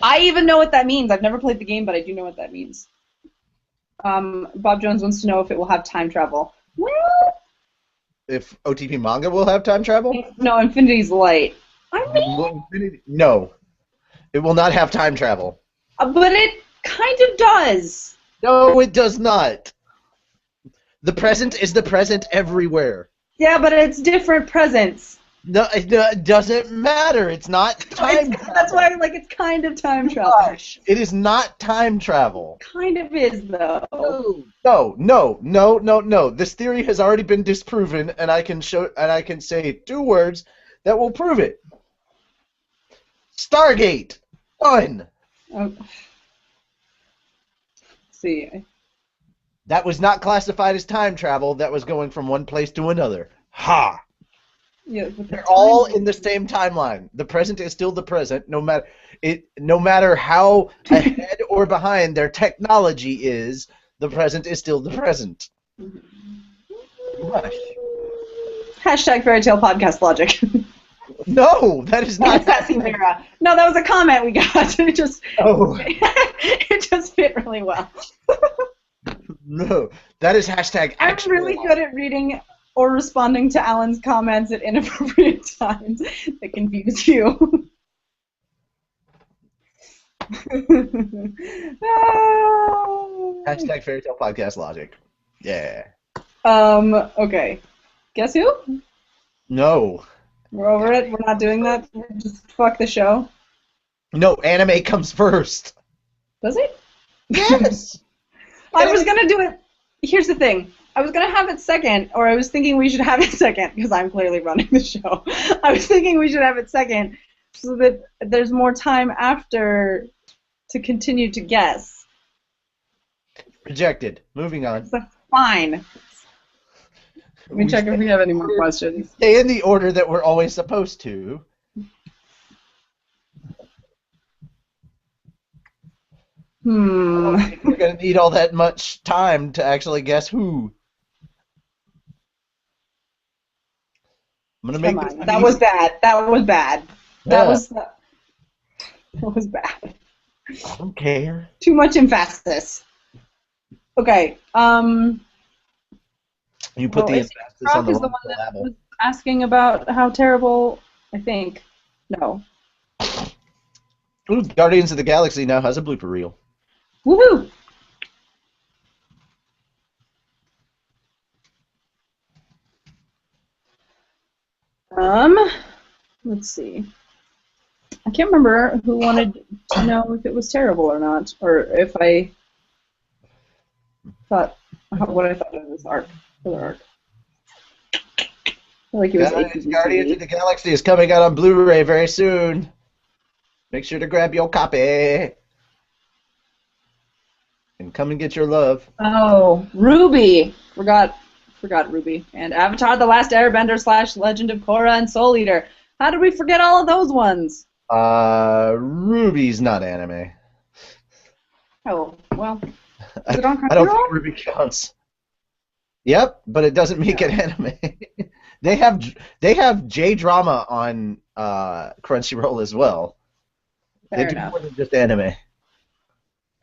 I even know what that means. I've never played the game, but I do know what that means. Bob Jones wants to know if it will have time travel. Well, if OTP manga will have time travel? No, Infinity's Light. I mean, no, it will not have time travel. But it kind of does. No, it does not. The present is the present everywhere. Yeah, but it's different presents. No, it doesn't matter. It's not time travel. That's why I'm like, it's kind of time travel. Gosh, it is not time travel. Kind of is, though. No. This theory has already been disproven, and I can say 2 words that will prove it. Stargate. Done. Let's see. That was not classified as time travel. That was going from one place to another. Ha! Yeah, they're all in the same timeline. The present is still the present, no matter how ahead or behind their technology is. The present is still the present. Gosh. Hashtag Fairy Tale Podcast Logic. No, that is not. Sassy Mira. No, that was a comment we got. It just fit really well. No, that is hashtag. I'm really good at reading or responding to Alan's comments at inappropriate times that confuse you. Hashtag Fairy Tale Podcast Logic. Yeah. Okay. Guess who? No. We're over it? We're not doing that? Just fuck the show? No, anime comes first. Does it? Yes! I was going to do it. Here's the thing. I was going to have it second, or I was thinking we should have it second, because I'm clearly running the show. I was thinking we should have it second so that there's more time after to continue to guess. Rejected. Moving on. So, fine. Let me check if we have any more questions. Stay in the order that we're always supposed to. I don't think we're going to need all that much time to actually guess who. I'm going to make this That was bad. That was bad. Yeah. That was bad. I don't care. Too much emphasis. Okay. You put the emphasis on the wrong that was asking about how terrible, I think. No. Ooh, Guardians of the Galaxy now has a blooper reel. Woohoo! Let's see. I can't remember who wanted to know if it was terrible or not, or if I thought what I thought of this arc. Other arc. I feel like it was Guardians of the Galaxy is coming out on Blu-ray very soon. Make sure to grab your copy. And come and get your love. Oh, Ruby! Forgot Ruby. And Avatar: The Last Airbender / Legend of Korra and Soul Eater. How did we forget all of those ones? Ruby's not anime. Oh, well. Is it on Crunchyroll? I don't think Ruby counts. Yep, but it doesn't make it anime. They have J-drama on Crunchyroll as well. They Fair do enough. more than just anime.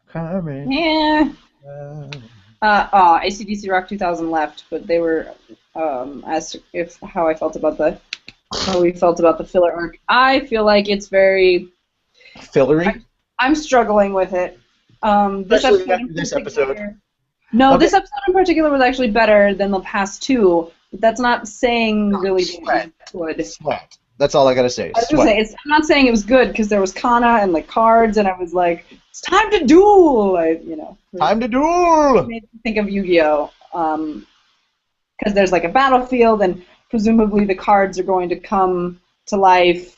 Carmen. Yeah. AC/DC Rock 2000 left, but they were asked if how we felt about the filler arc. I feel like it's very. Fillery? I'm struggling with it. This Especially episode after in this episode. particular. No, Okay. this episode in particular was actually better than the past two. But that's not saying really that it was good. Sweat. That's all I gotta say. I was gonna Sweat. say, I'm not saying it was good because there was Kana and like cards, and I was like, it's time to duel. Time to duel! It made me think of Yu-Gi-Oh. Because there's like a battlefield, and presumably the cards are going to come to life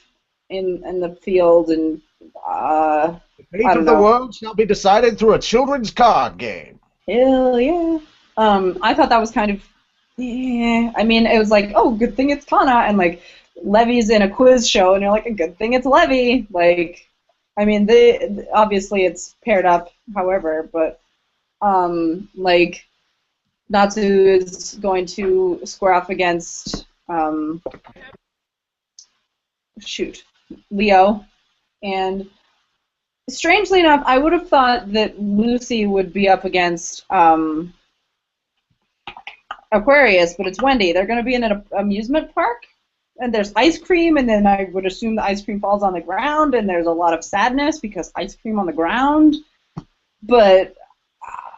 in the field, and The fate I don't of the know. world shall be decided through a children's card game. Hell yeah. I thought that was kind of, yeah. I mean, it was like, oh, good thing it's Kana, and like Levy's in a quiz show, and you're like, a good thing it's Levy. Like, I mean, obviously it's paired up, however, but like Natsu is going to square off against Leo, and strangely enough, I would have thought that Lucy would be up against Aquarius, but it's Wendy. They're going to be in an amusement park, and there's ice cream, and then I would assume the ice cream falls on the ground, and there's a lot of sadness because ice cream on the ground. But,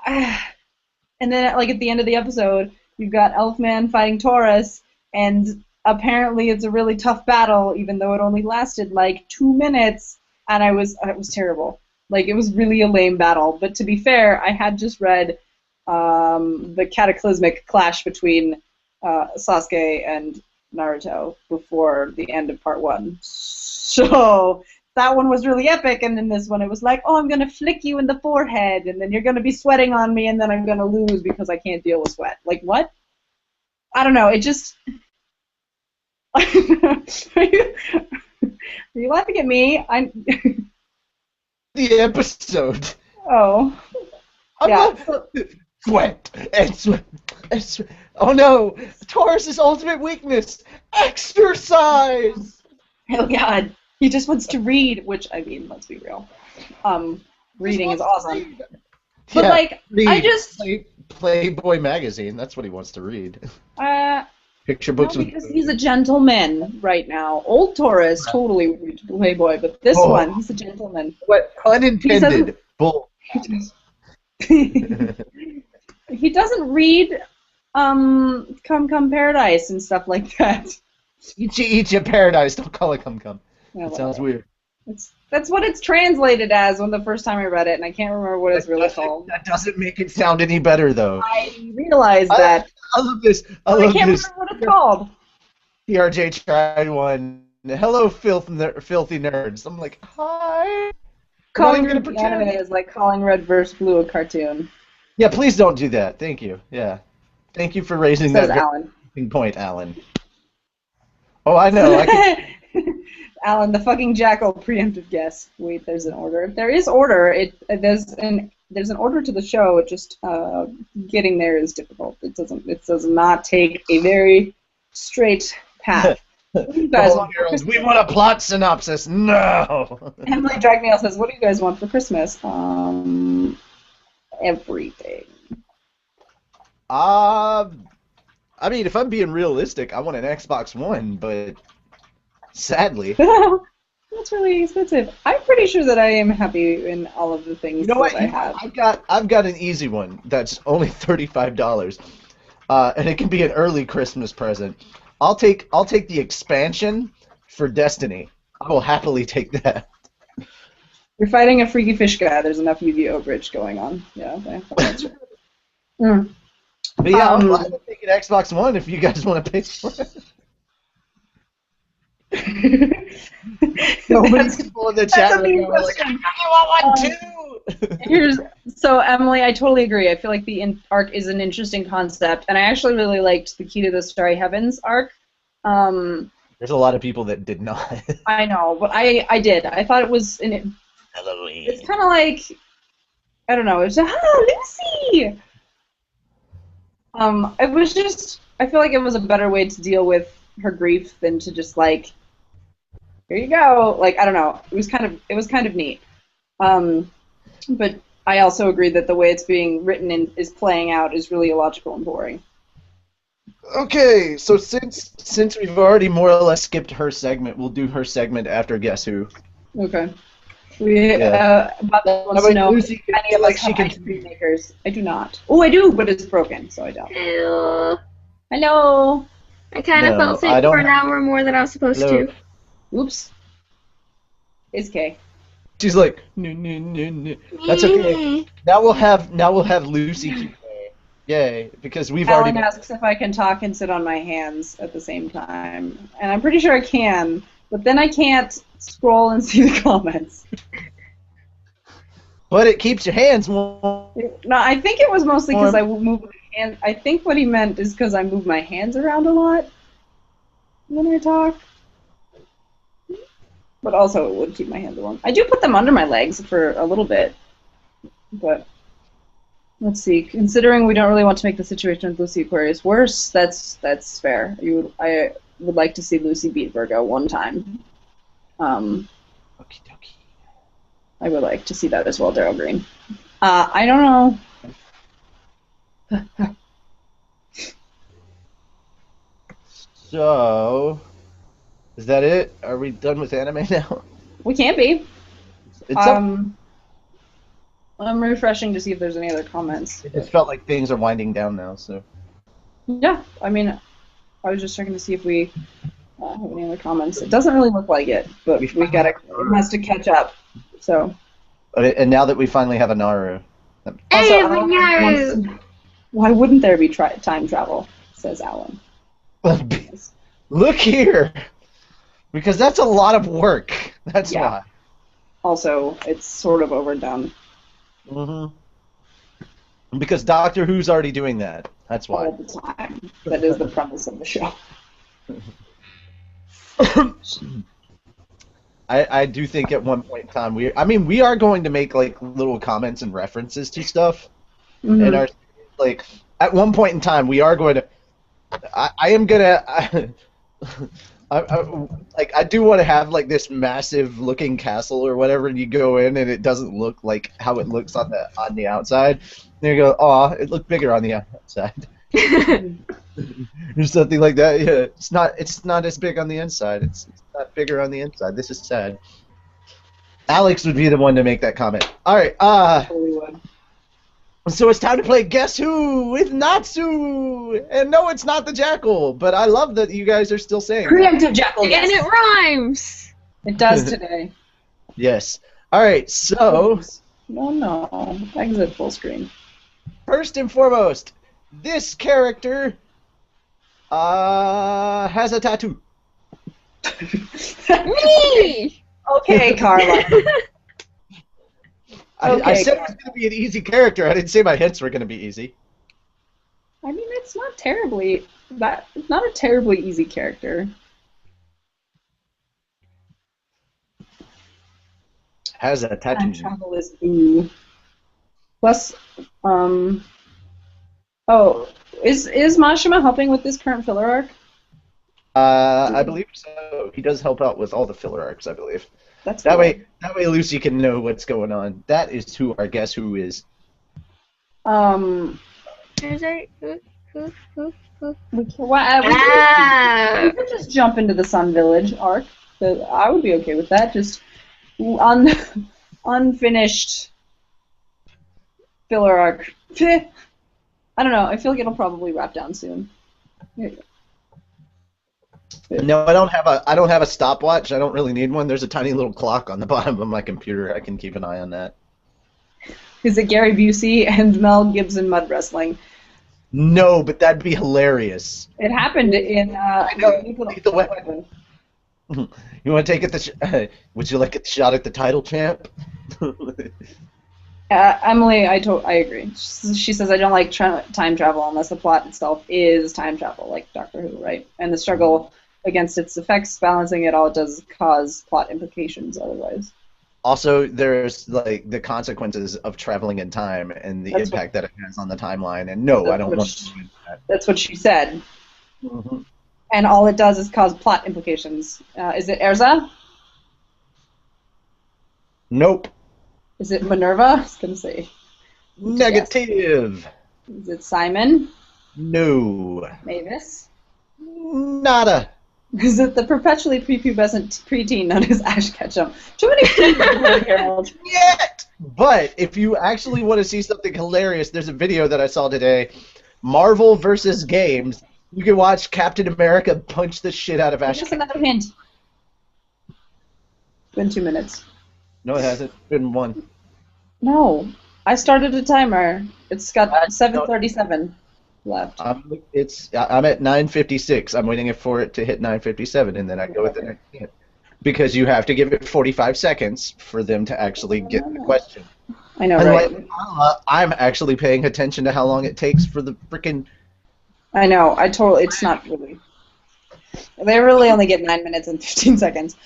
and then like at the end of the episode, you've got Elfman fighting Taurus, and apparently it's a really tough battle, even though it only lasted like 2 minutes, and it was terrible. Like, it was really a lame battle. But to be fair, I had just read the cataclysmic clash between Sasuke and Naruto before the end of part 1. So that one was really epic, and in this one it was like, oh, I'm going to flick you in the forehead, and then you're going to be sweating on me, and then I'm going to lose because I can't deal with sweat. Like, what? I don't know, it just... Are you laughing at me? The episode. Oh. I'm Yeah. not... Sweat and sweat and sweat. Oh no! Taurus's ultimate weakness! Exercise! Oh god. He just wants to read, which, I mean, let's be real. Reading is awesome. But, Yeah, like, read. I just... Playboy magazine, that's what he wants to read. Picture No, books because he's a gentleman right now. Old Taurus totally would read Playboy, but this one, he's a gentleman. What? Unintended. Bull. He doesn't read Come Paradise and stuff like that. Eat your paradise, don't call it come. Yeah, That sounds weird. That's what it's translated as when the first time I read it, and I can't remember what it's really called. That doesn't make it sound any better, though. I realized that. I love this. I I love can't this. remember what it's called. TRJ tried one. Hello, filthy nerds. I'm like, hi. Calling gonna the pretend. anime is like calling Red vs. Blue a cartoon. Yeah, please don't do that. Thank you. Yeah. Thank you for raising Says that Alan. very point, Alan. Oh, I know. I can... Alan, the fucking jackal preemptive guess. Wait, there's an order. There is order. There's an order to the show. It just getting there is difficult. It does not take a very straight path. What do you guys want for Christmas? We want a plot synopsis. No. Emily Dragmail says, "What do you guys want for Christmas?" Everything. I mean, if I'm being realistic, I want an Xbox One, but sadly. That's really expensive. I'm pretty sure that I am happy in all of the things You know what? that I have. I've got an easy one that's only $35, and it can be an early Christmas present. I'll take the expansion for Destiny. I will happily take that. You're fighting a freaky fish guy. There's enough Yu-Gi-Oh! Bridge going on. Yeah, okay. That's right. But yeah, I'll take an Xbox One if you guys want to pay for it. Nobody's people in the chat right now are like, I want one too. So Emily, I totally agree. I feel like the arc is an interesting concept, and I actually really liked the Key to the Starry Heavens arc. There's a lot of people that did not. I know, but I did. I thought it was Halloween. It's kind of like, I don't know. It's just, Lucy. It was just. I feel like it was a better way to deal with her grief than to just like here you go. Like, I don't know. It was kind of neat. But I also agree that the way it's being written and is playing out is really illogical and boring. Okay, so since we've already more or less skipped her segment, we'll do her segment after Guess Who. Okay. Yeah. Mother wants to know Lucy, any of us have ice cream makers. I do not. Oh, I do, but it's broken, so I don't. Hello. Hello. I kind of felt sick for an hour more than I was supposed to. Oops. It's Kay. She's like, no. That's okay. Now we'll have Lucy. Yay, because we've Alan already. asks if I can talk and sit on my hands at the same time, and I'm pretty sure I can, but then I can't scroll and see the comments. But it keeps your hands warm. No, I think it was mostly because I move my hands. I think what he meant is because I move my hands around a lot when I talk. But also it would keep my hands warm. I do put them under my legs for a little bit, but let's see. Considering we don't really want to make the situation with Lucy Aquarius worse, that's fair. I would like to see Lucy beat Virgo one time. Okie dokie. I would like to see that as well, Daryl Green. I don't know. So, is that it? Are we done with anime now? We can't be. It's up. I'm refreshing to see if there's any other comments. It just felt like things are winding down now, so. Yeah, I mean, I was just checking to see if we have any other comments. It doesn't really look like it, but it has to catch up. So. And now that we finally have a Naru. Hey, Also, Naru! Why wouldn't there be time travel? Says Alan. Look here! Because that's a lot of work. That's why. Also, it's sort of overdone. Mm-hmm. Because Doctor Who's already doing that. That's why. All the time. That is the premise of the show. I do think at one point in time we are going to make like little comments and references to stuff, and at one point in time we are going to. I do want to have like this massive looking castle or whatever, and you go in and it doesn't look like how it looks on the outside. And you go, "Aw, it looked bigger on the outside." Or something like that. Yeah, it's not as big on the inside. It's not bigger on the inside. This is sad. Alex would be the one to make that comment. All right. So it's time to play Guess Who with Natsu. And no, it's not the Jackal, but I love that you guys are still saying Preemptive Jackal. Yes. And it rhymes. It does today. Yes. All right. So. No. Exit full screen. First and foremost, this character has a tattoo. Me! Okay, Carla. I said it was going to be an easy character. I didn't say my hints were going to be easy. I mean, it's not a terribly easy character. Has a tattoo. Time travel is ooh. Plus, is Mashima helping with this current filler arc? I believe so. He does help out with all the filler arcs, I believe. That's that cool. way Lucy can know what's going on. That is who our Guess Who is. Who? We could just jump into the Sun Village arc. I would be okay with that. Just unfinished filler arc. I don't know. I feel like it'll probably wrap down soon. No, I don't have a stopwatch. I don't really need one. There's a tiny little clock on the bottom of my computer. I can keep an eye on that. Is it Gary Busey and Mel Gibson mud wrestling? No, but that'd be hilarious. It happened in Lethal Weapon. You want to take it? Would you like a shot at the title champ? Emily, I agree. She says I don't like time travel unless the plot itself is time travel, like Doctor Who, right? And the struggle against its effects, balancing it all does cause plot implications otherwise. Also, there's like the consequences of traveling in time and the impact that it has on the timeline. And no, I don't want to do that. That's what she said. Mm-hmm. And all it does is cause plot implications. Is it Erza? Nope. Is it Minerva? I was gonna say. Negative. Is it Simon? No. Mavis? Nada. Is it the perpetually prepubescent preteen known as Ash Ketchum? Too many people, Harold. Yet! But if you actually want to see something hilarious, there's a video that I saw today. Marvel versus games. You can watch Captain America punch the shit out of Ash Just Ketchum. another hint. It's been 2 minutes. No, it hasn't. It's been 1. No. I started a timer. It's got 7:37 left. I'm at 9:56. I'm waiting for it to hit 9:57, and then I go with the next hint. Because you have to give it 45 seconds for them to actually get the question. I know, Unlike right? I'm actually paying attention to how long it takes for the freaking... I know. It's not really. They really only get 9 minutes and 15 seconds.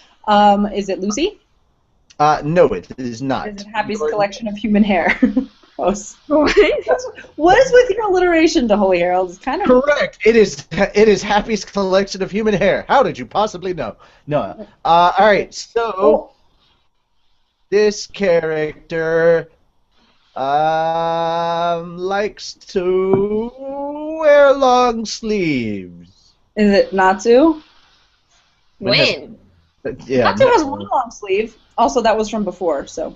Is it Lucy? No, it is not. Is it Happy's collection of human hair? Close. What? What is with your alliteration to Holy Harold? It's kind of Correct. It is Happy's collection of human hair. How did you possibly know? No. All right. So this character likes to wear long sleeves. Is it Natsu? When? Yeah. Natsu has one long sleeve. Also, that was from before, so.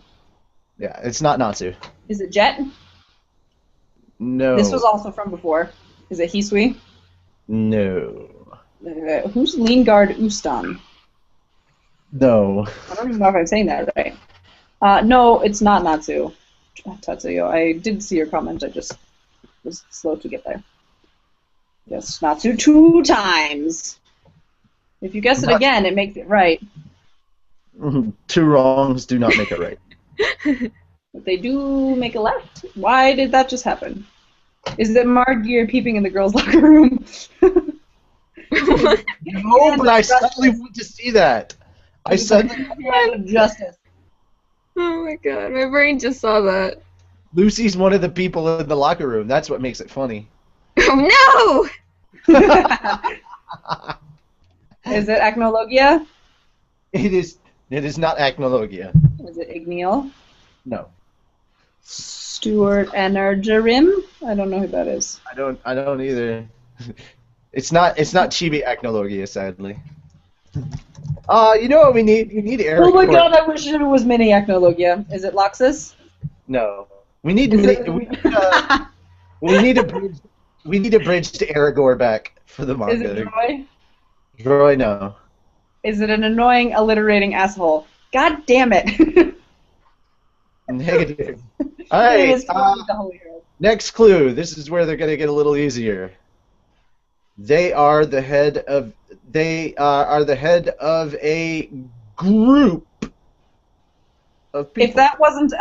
Yeah, it's not Natsu. Is it Jet? No. This was also from before. Is it Hisui? No. Who's Leangard Ustan? No. I don't even know if I'm saying that right. No, it's not Natsu. Tatsuyo. I did see your comment. I just was slow to get there. Yes, Natsu 2 times. If you guess it again, it makes it right. 2 wrongs do not make a right. But they do make a left. Why did that just happen? Is it Margear peeping in the girls' locker room? No, but I suddenly want to see that. I suddenly... Justice. Oh my god, my brain just saw that. Lucy's one of the people in the locker room. That's what makes it funny. Oh no! Is it Acnologia? It is not Acnologia. Is it Igneal? No. Stuart Energerim? I don't know who that is. I don't either. It's not Chibi Acnologia, sadly. You know what we need? You need Eric. Oh my god, I wish it was Mini Acnologia. Is it Loxus? No. We need we need a bridge. We need a bridge to Aragorn back for the manga. Is it Droy? Droy, no. Is it an annoying, alliterating asshole? God damn it. Negative. Alright, next clue. This is where they're going to get a little easier. They are the head of a group of people. If that wasn't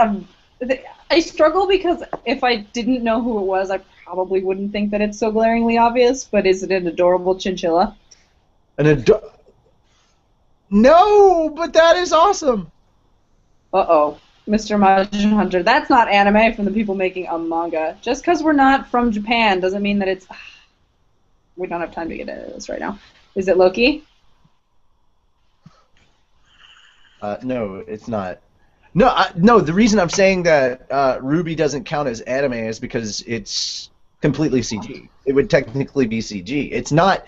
I struggle because if I didn't know who it was, I probably wouldn't think that it's so glaringly obvious, but is it an adorable chinchilla? No, but that is awesome. Uh-oh. Mr. Majin Hunter. That's not anime from the people making a manga. Just because we're not from Japan doesn't mean that it's... We don't have time to get into this right now. Is it Loki? No, it's not. No, the reason I'm saying that Ruby doesn't count as anime is because it's completely CG. It would technically be CG. It's not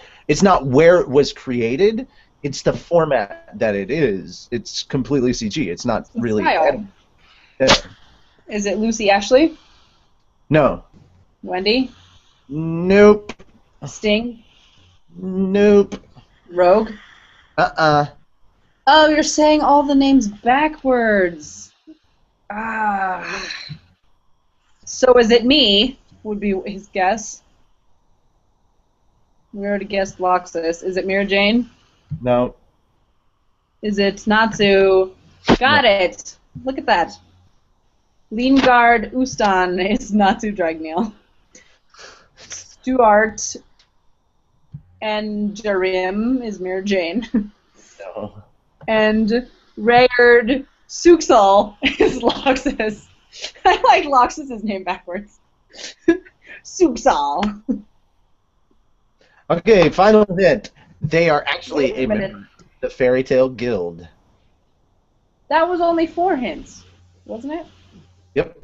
where it was created. It's the format that it is. It's completely CG. It's not really anime. Yeah. Is it Lucy Ashley? No. Wendy? Nope. Sting? Nope. Rogue? Oh, you're saying all the names backwards. So is it me? Would be his guess. We already guessed Loxus. Is it Mira Jane? No. Is it Natsu? Got it. Look at that. Leangard Ustan is Natsu Dragneel. Stuart and Jarim is Mira Jane. No. And Rayard Suxal is Loxus. I like Loxus' name backwards. Suxal. Okay, final hint. They are actually a member of the Fairy Tale Guild. That was only 4 hints, wasn't it? Yep.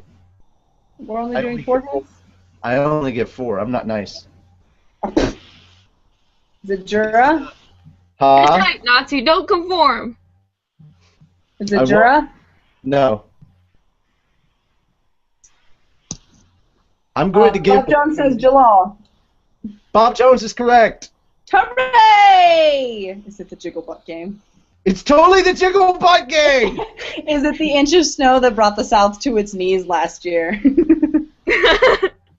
We're only doing 4 hints? I only get 4. I'm not nice. Is it Jura? Huh? Type not to. Don't conform. Is it Jura? No. I'm going to give... Bob Jones says Jalal. Bob Jones is correct. Hooray! Is it the Jigglebutt game? It's totally the Jigglebutt game! Is it the inch of snow that brought the South to its knees last year?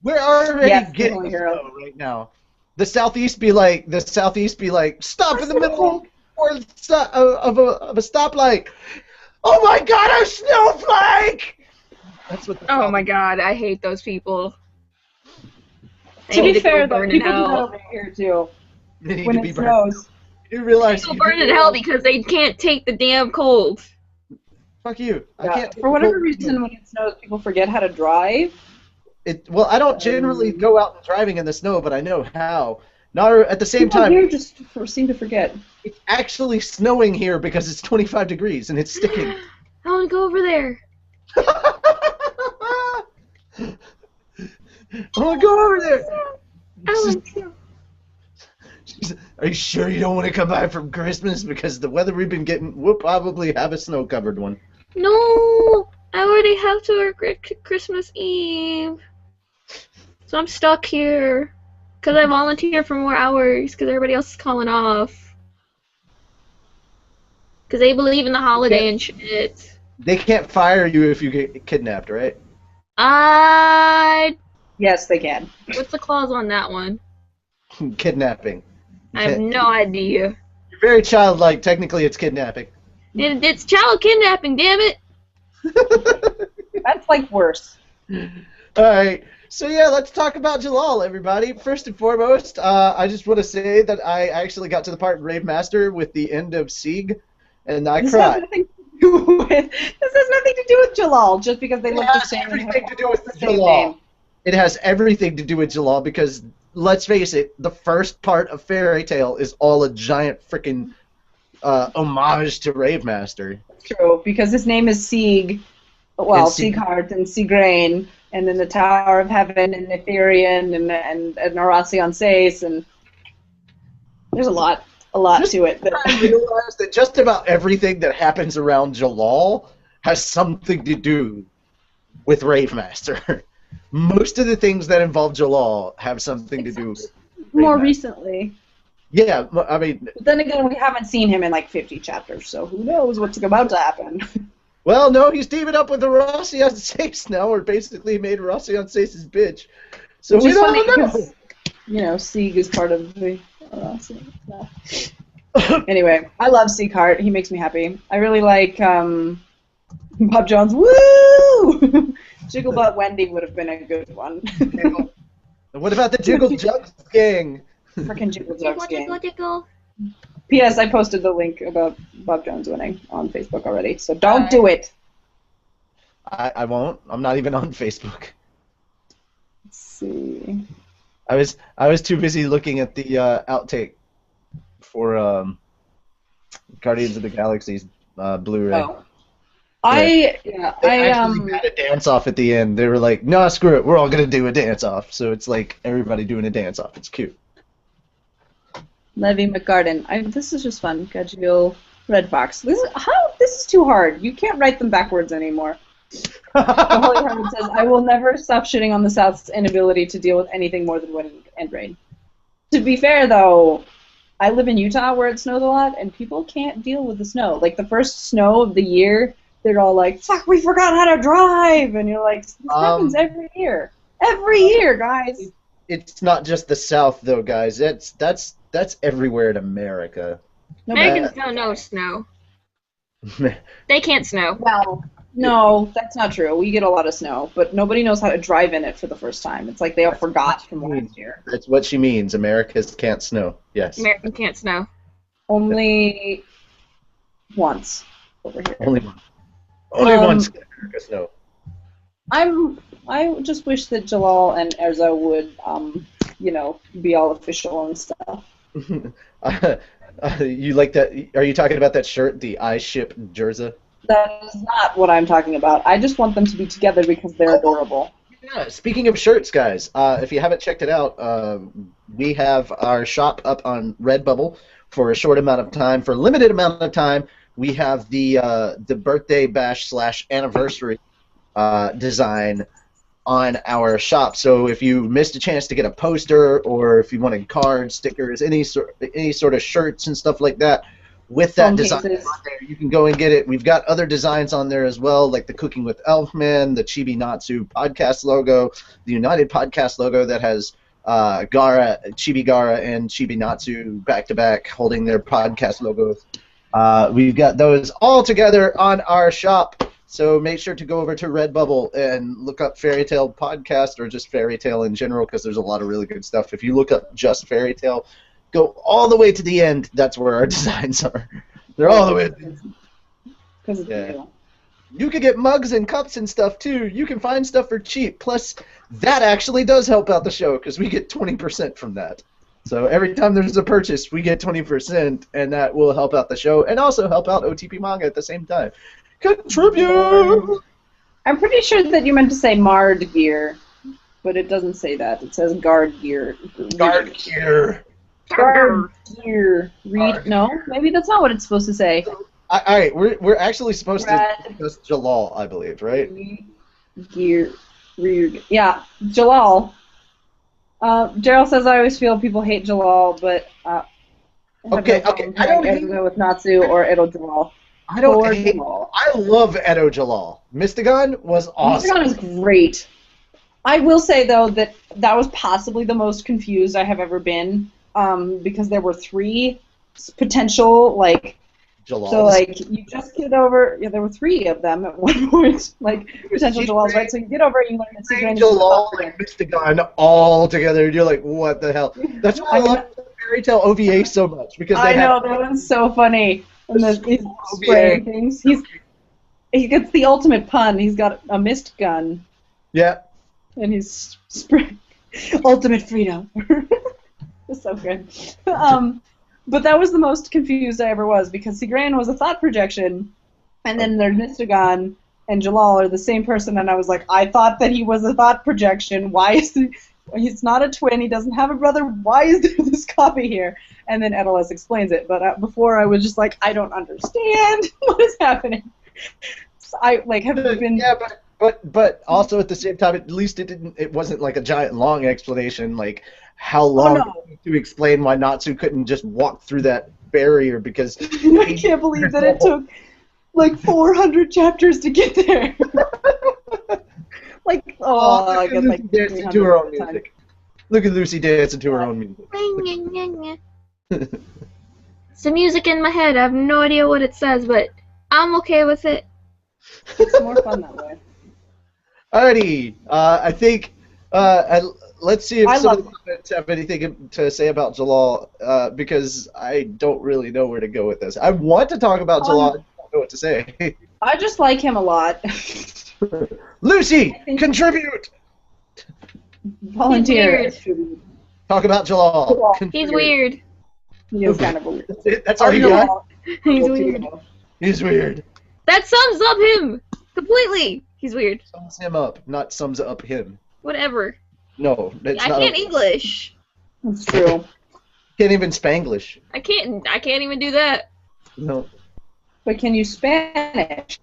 We're already Yes, getting the snow right now. The Southeast be like, stop in the middle of a stoplight. Oh my God, a snowflake! That's what. Oh my God, I hate those people. To be fair, though, burn in people do that hell. over here too. They need When to be it burned. snows. You realize People burn in hell because they can't take the damn cold. Fuck you. I Yeah, can't. for whatever reason, when it snows, people forget how to drive. Well, I don't generally go out and driving in the snow, but I know how. Not at the same People time. here just seem to forget. It's actually snowing here because it's 25 degrees and it's sticking. I want to go over there. I want to go over there. I want to. Are you sure you don't want to come by from Christmas? Because the weather we've been getting, we'll probably have a snow-covered one. No, I already have to work Christmas Eve. So I'm stuck here. Because I volunteer for more hours because everybody else is calling off. Because they believe in the holiday and shit. They can't fire you if you get kidnapped, right? Yes, they can. What's the clause on that one? Kidnapping. I have no idea. You're very childlike. Technically, it's kidnapping. It's child kidnapping, damn it! That's like worse. All right. So yeah, let's talk about Jalal, everybody. First and foremost, I just want to say that I actually got to the part in Rave Master with the end of Sieg, and I cried. This has nothing to do with Jalal, just because they look the same. It has everything to do with Jalal. It has everything to do with Jalal because, let's face it, the first part of Fairy Tale is all a giant freaking homage to Rave Master. True, because his name is Sieg, Sieghart and Siegrain, and then the Tower of Heaven and Etherian and Horacion Sais, and there's a lot to it. I realized that just about everything that happens around Jalal has something to do with Rave Master. Most of the things that involve Jalal have something to do with more recently. Yeah, I mean... But then again, we haven't seen him in like 50 chapters, so who knows what's about to happen. Well, no, he's teaming up with Horacion Sais now, or basically made Horacion Sais his bitch. So we don't know. Because, you know, Sieg is part of the Horacion. No. Anyway, I love Sieghart. He makes me happy. I really like Bob Jones. Woo! Jigglebutt Wendy would have been a good one. What about the Jiggle Jugs gang? Frickin' Jiggle Jugs gang. Jiggle. P.S. I posted the link about Bob Jones winning on Facebook already, so don't do it. I won't. I'm not even on Facebook. Let's see. I was too busy looking at the outtake for Guardians of the Galaxy's Blu-ray. Oh. I actually had a dance-off at the end. They were like, "No, screw it. We're all gonna do a dance-off." So it's like everybody doing a dance-off. It's cute. Levy McGarden. This is just fun. Gajiel Red Fox. This is too hard. You can't write them backwards anymore. The Holy Hermit says, "I will never stop shitting on the South's inability to deal with anything more than wind and rain." To be fair, though, I live in Utah where it snows a lot, and people can't deal with the snow. Like the first snow of the year, they're all like, "Fuck, we forgot how to drive," and you're like, "This happens every year. Every year, guys." It's not just the South, though, guys. That's everywhere in America. Americans don't know snow. They can't snow. Well, no, that's not true. We get a lot of snow, but nobody knows how to drive in it for the first time. It's like they all forgot from last year. That's what she means. Americans can't snow. Yes. Americans can't snow. Only once over here. Only once can America snow. I just wish that Jalal and Erza would, be all official and stuff. You like that? Are you talking about that shirt, the I Ship Jerza? That is not what I'm talking about. I just want them to be together because they're adorable. Yeah, speaking of shirts, guys, if you haven't checked it out, we have our shop up on Redbubble for a short amount of time. For a limited amount of time, we have the birthday bash slash anniversary design on our shop. So if you missed a chance to get a poster, or if you wanted cards, stickers, any sort of shirts and stuff like that, with that design on there, you can go and get it. We've got other designs on there as well, like the Cooking with Elfman, the Chibi Natsu podcast logo, the United podcast logo that has Chibi Gara and Chibi Natsu back to back holding their podcast logos. We've got those all together on our shop. So make sure to go over to Redbubble and look up Fairy Tale Podcast, or just Fairy Tale in general, because there's a lot of really good stuff. If you look up just Fairy Tale, go all the way to the end. That's where our designs are. They're all the way at the end. Because it's You can get mugs and cups and stuff, too. You can find stuff for cheap. Plus, that actually does help out the show, because we get 20% from that. So every time there's a purchase, we get 20%, and that will help out the show and also help out OTP Manga at the same time. Contribute! I'm pretty sure that you meant to say Mard Gear, but it doesn't say that. It says Guard Gear. Guard Gear. Guard Gear. No? Maybe that's not what it's supposed to say. All right, we're actually supposed to discuss Jalal, I believe, right? Gear. Yeah, Jalal. Daryl says I always feel people hate Jalal, but okay. I don't either go with Natsu or Edo Jalal. I don't hate Jalal. I love Edo Jalal. Mystagon was awesome. Mystagon is great. I will say though that was possibly the most confused I have ever been, because there were 3 potential Jalals. So you just get over. Yeah, there were 3 of them at one point, potential Jalals, right? So you get over and you learn that Seagrain is Jalal and Mystagon all together, and you're like, what the hell? That's why I love Fairy Tale OVA so much, because I know that one's so funny. And he's spraying things. He gets the ultimate pun. He's got a mist gun. Yeah. And he's spraying ultimate freedom. It's so good. But that was the most confused I ever was, because Seagrain was a thought projection, and then there's Mystagon and Jalal are the same person, and I was like, I thought that he was a thought projection. Why is he's not a twin, he doesn't have a brother, why is there this copy here? And then Edelus explains it, but before I was just like, I don't understand what is happening. So I have been... Yeah, but also at the same time, at least it wasn't like a giant long explanation, like how long to explain why Natsu couldn't just walk through that barrier, because I can't believe that it took 400 chapters to get there. I guess dancing to her own music. Look at Lucy dancing to her own music. It's the music in my head. I have no idea what it says, but I'm okay with it. It's more fun that way. Alrighty, I think let's see if some of the comments have anything to say about Jalal, because I don't really know where to go with this. I want to talk about Jalal, I don't know what to say. I just like him a lot. Lucy, contribute! Volunteer. Talk about Jalal. He's weird. He is kind of weird. That's all you got? He's weird. He's weird. That sums up him completely. He's weird. Sums him up, not sums up him. Whatever. No, that's I not. can't English. That's true. Can't even Spanglish. I can't even do that. No. But can you Spanish?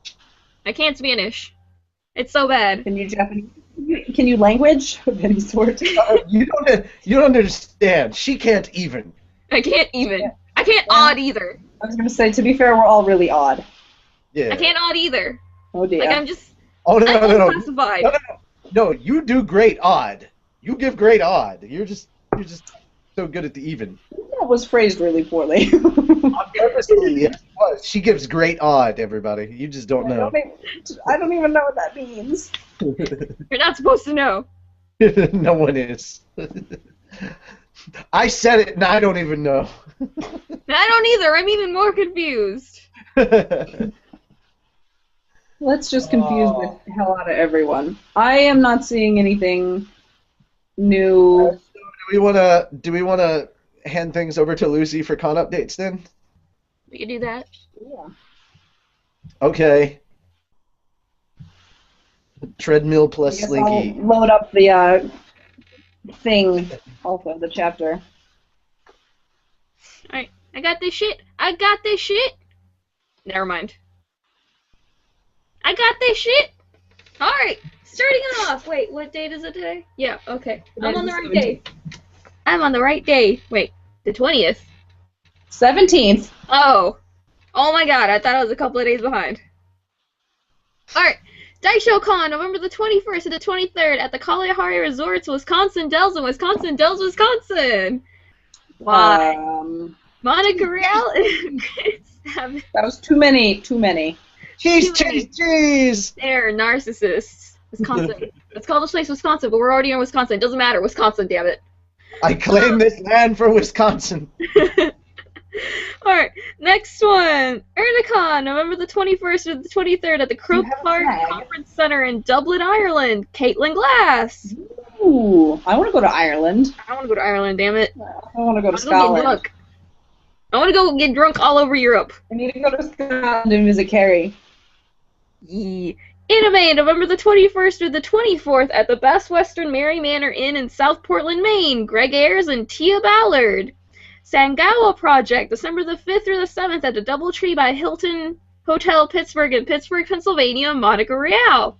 I can't Spanish. It's so bad. Can you Japanese? Can you language of any sort? You don't understand. She can't even. I can't even. Yeah. I can't odd either. I was gonna say, to be fair, we're all really odd. Yeah. I can't odd either. Oh dear. Like I'm just. Oh no. Classified. No, you do great odd. You give great odd. You're just so good at the even. That was phrased really poorly. On purpose, yes, it was. She gives great odd, everybody. You just don't know. I don't even know what that means. You're not supposed to know. No one is. I said it, and I don't even know. I don't either. I'm even more confused. Let's just confuse the hell out of everyone. I am not seeing anything new. Do we wanna hand things over to Lucy for con updates then? We can do that. Yeah. Okay. Treadmill I plus guess Slinky. I'll load up the thing, also, the chapter. Alright, I got this shit. I got this shit. Never mind. I got this shit. Alright, starting off. Wait, what date is it today? Yeah, okay. I'm on the right day. I'm on the right day. Wait, the 20th. 17th. Oh. Oh my god, I thought I was a couple of days behind. Alright. Daisho Con, November the 21st to the 23rd at the Kalahari Resorts, Wisconsin Dells in Wisconsin Dells, Wisconsin. Why? Monica Real and That was too many. Cheese! They're narcissists. Wisconsin. Let's call this place Wisconsin, but we're already in Wisconsin. It doesn't matter. Wisconsin, damn it. I claim this land for Wisconsin. Alright, next one. Ernicon, November the 21st to the 23rd at the Croke Park Conference Centre in Dublin, Ireland. Caitlin Glass. Ooh, I want to go to Ireland. I want to go to Ireland, damn it. I want to go to Scotland. I want to go get drunk all over Europe. I need to go to Scotland and visit Carrie. Yeah. Anime, November the 21st through the 24th at the Best Western Mary Manor Inn in South Portland, Maine. Greg Ayers and Tia Ballard. Sangawa Project, December the 5th through the 7th at the Doubletree by Hilton Hotel Pittsburgh in Pittsburgh, Pennsylvania, Monica Real.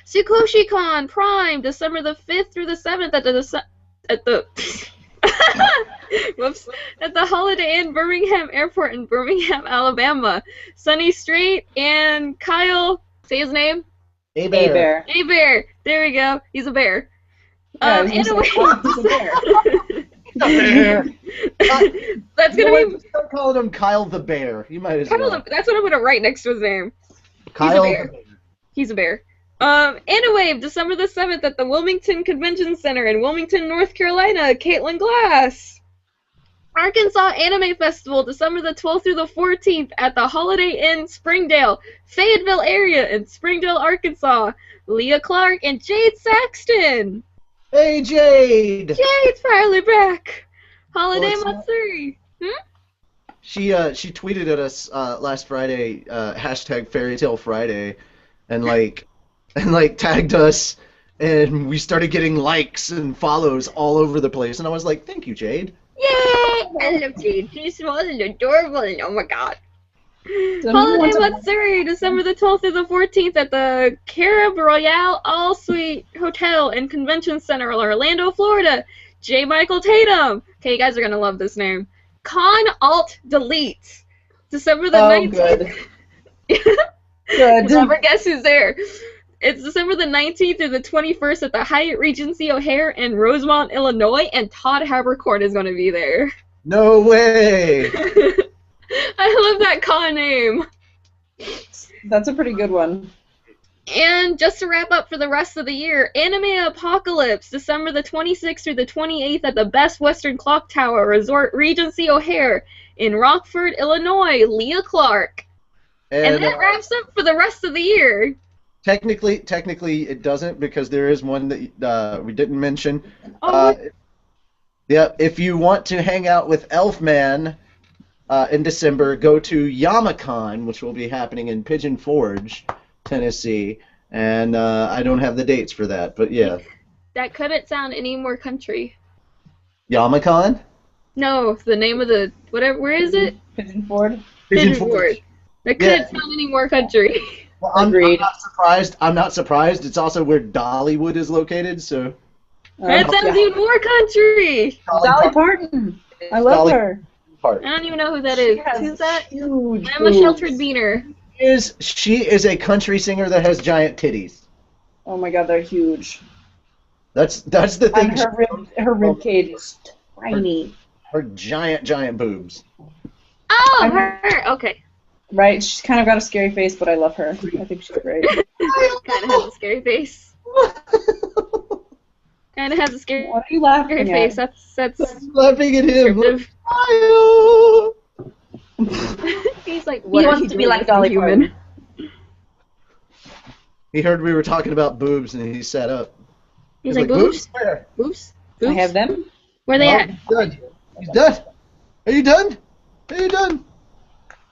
Tsukoshi-con Prime, December the 5th through the 7th at the whoops, at the Holiday Inn Birmingham Airport in Birmingham, Alabama. Sunny Strait and Kyle, say his name? A-Bear. A-Bear. There we go. He's a bear. Yeah, He's a bear. Bear. That's gonna be. Start calling him Kyle the Bear. You might as well. That's what I'm gonna write next to his name. Kyle He's a bear. He's a bear. Anime, December the 7th at the Wilmington Convention Center in Wilmington, North Carolina. Caitlin Glass. Arkansas Anime Festival, December the 12th through the 14th at the Holiday Inn Springdale, Fayetteville area in Springdale, Arkansas. Leah Clark and Jade Saxton. Hey, Jade! Jade's finally back. Holiday Matsuri. She tweeted at us last Friday, hashtag Fairytale Friday, and tagged us, and we started getting likes and follows all over the place, and I was like, thank you, Jade. Yay! I love Jade. She's small and adorable, and oh my god. Holiday Matsuri, December the 12th through the 14th at the Carib Royale All Suite Hotel and Convention Center, Orlando, Florida. J. Michael Tatum. Okay, you guys are gonna love this name. Con Alt Delete. December the 19th. Good. Never guess who's there. It's December the 19th through the 21st at the Hyatt Regency O'Hare in Rosemont, Illinois, and Todd Habercourt is gonna be there. No way! I love that con name. That's a pretty good one. And just to wrap up for the rest of the year, Anime Apocalypse, December the 26th through the 28th at the Best Western Clock Tower Resort Regency O'Hare in Rockford, Illinois, Leah Clark. And that wraps up for the rest of the year. Technically it doesn't, because there is one that we didn't mention. Yeah, if you want to hang out with Elfman in December, go to YamaCon, which will be happening in Pigeon Forge, Tennessee, and I don't have the dates for that, but yeah. That couldn't sound any more country. YamaCon? No, the name of the whatever. Where is it? Pigeon Forge. Pigeon Forge. That couldn't sound any more country. Well, I'm not surprised. I'm not surprised. It's also where Dollywood is located, so. That sounds even more country. Dolly Parton. I love her. I don't even know who that is. Who's that? Huge I'm a sheltered beaner. She is a country singer that has giant titties. Oh my god, they're huge. That's the thing. And her rib cage is tiny. Her giant boobs. Oh, her. Okay. Right, she's kind of got a scary face, but I love her. I think she's great. Kind of has a scary face. Kind of has a scary. What are you laughing face? That's I'm laughing at him. He's like, what? He wants to be like Dolly Parton. He heard we were talking about boobs, and he sat up. He's like, boobs? Where? Boobs? I have them. Where they at? He's done. He's done. Are you done? Are you done?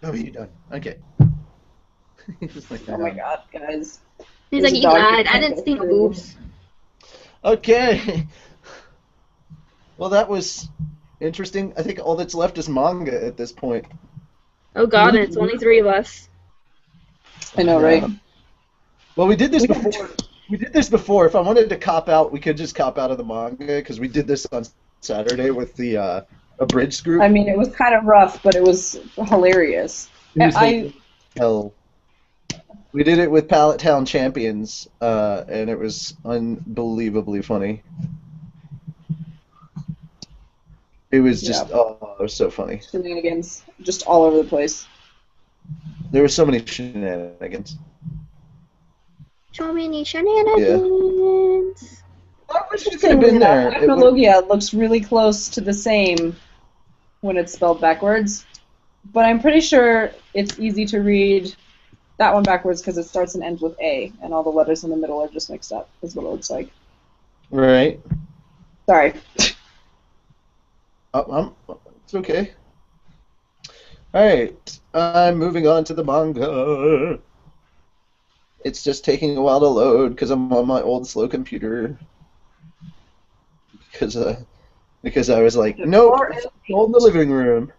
Oh, you done. Okay. He's just like, Oh my god, guys. He's There's like, a you dog lied. I can't didn't go see no through. boobs. Okay. Well, that was interesting. I think all that's left is manga at this point. Oh god, and it's only 3 of us. I know, right? Well, we did this We have before. We did this before. If I wanted to cop out, we could just cop out of the manga because we did this on Saturday with the abridged group. I mean, it was kind of rough, but it was hilarious. It was hell. We did it with Pallet Town Champions, and it was unbelievably funny. It was just, oh, it was so funny. Shenanigans, just all over the place. There were so many shenanigans. So many shenanigans. I wish you could have been there. Ethnologia looks really close to the same when it's spelled backwards, but I'm pretty sure it's easy to read that one backwards because it starts and ends with A, and all the letters in the middle are just mixed up, is what it looks like. Right. Sorry. It's okay. Alright, I'm moving on to the manga. It's just taking a while to load because I'm on my old slow computer. Because I was like, nope, go in the living room.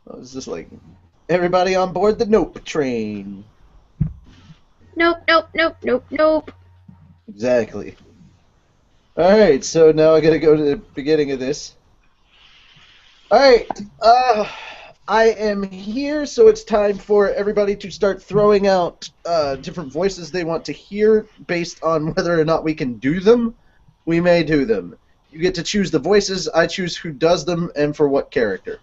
I was just like, everybody on board the nope train. Nope, nope, nope, nope, nope. Exactly. Alright, so now I gotta go to the beginning of this. Alright, I am here, so it's time for everybody to start throwing out different voices they want to hear based on whether or not we can do them. We may do them. You get to choose the voices, I choose who does them, and for what character.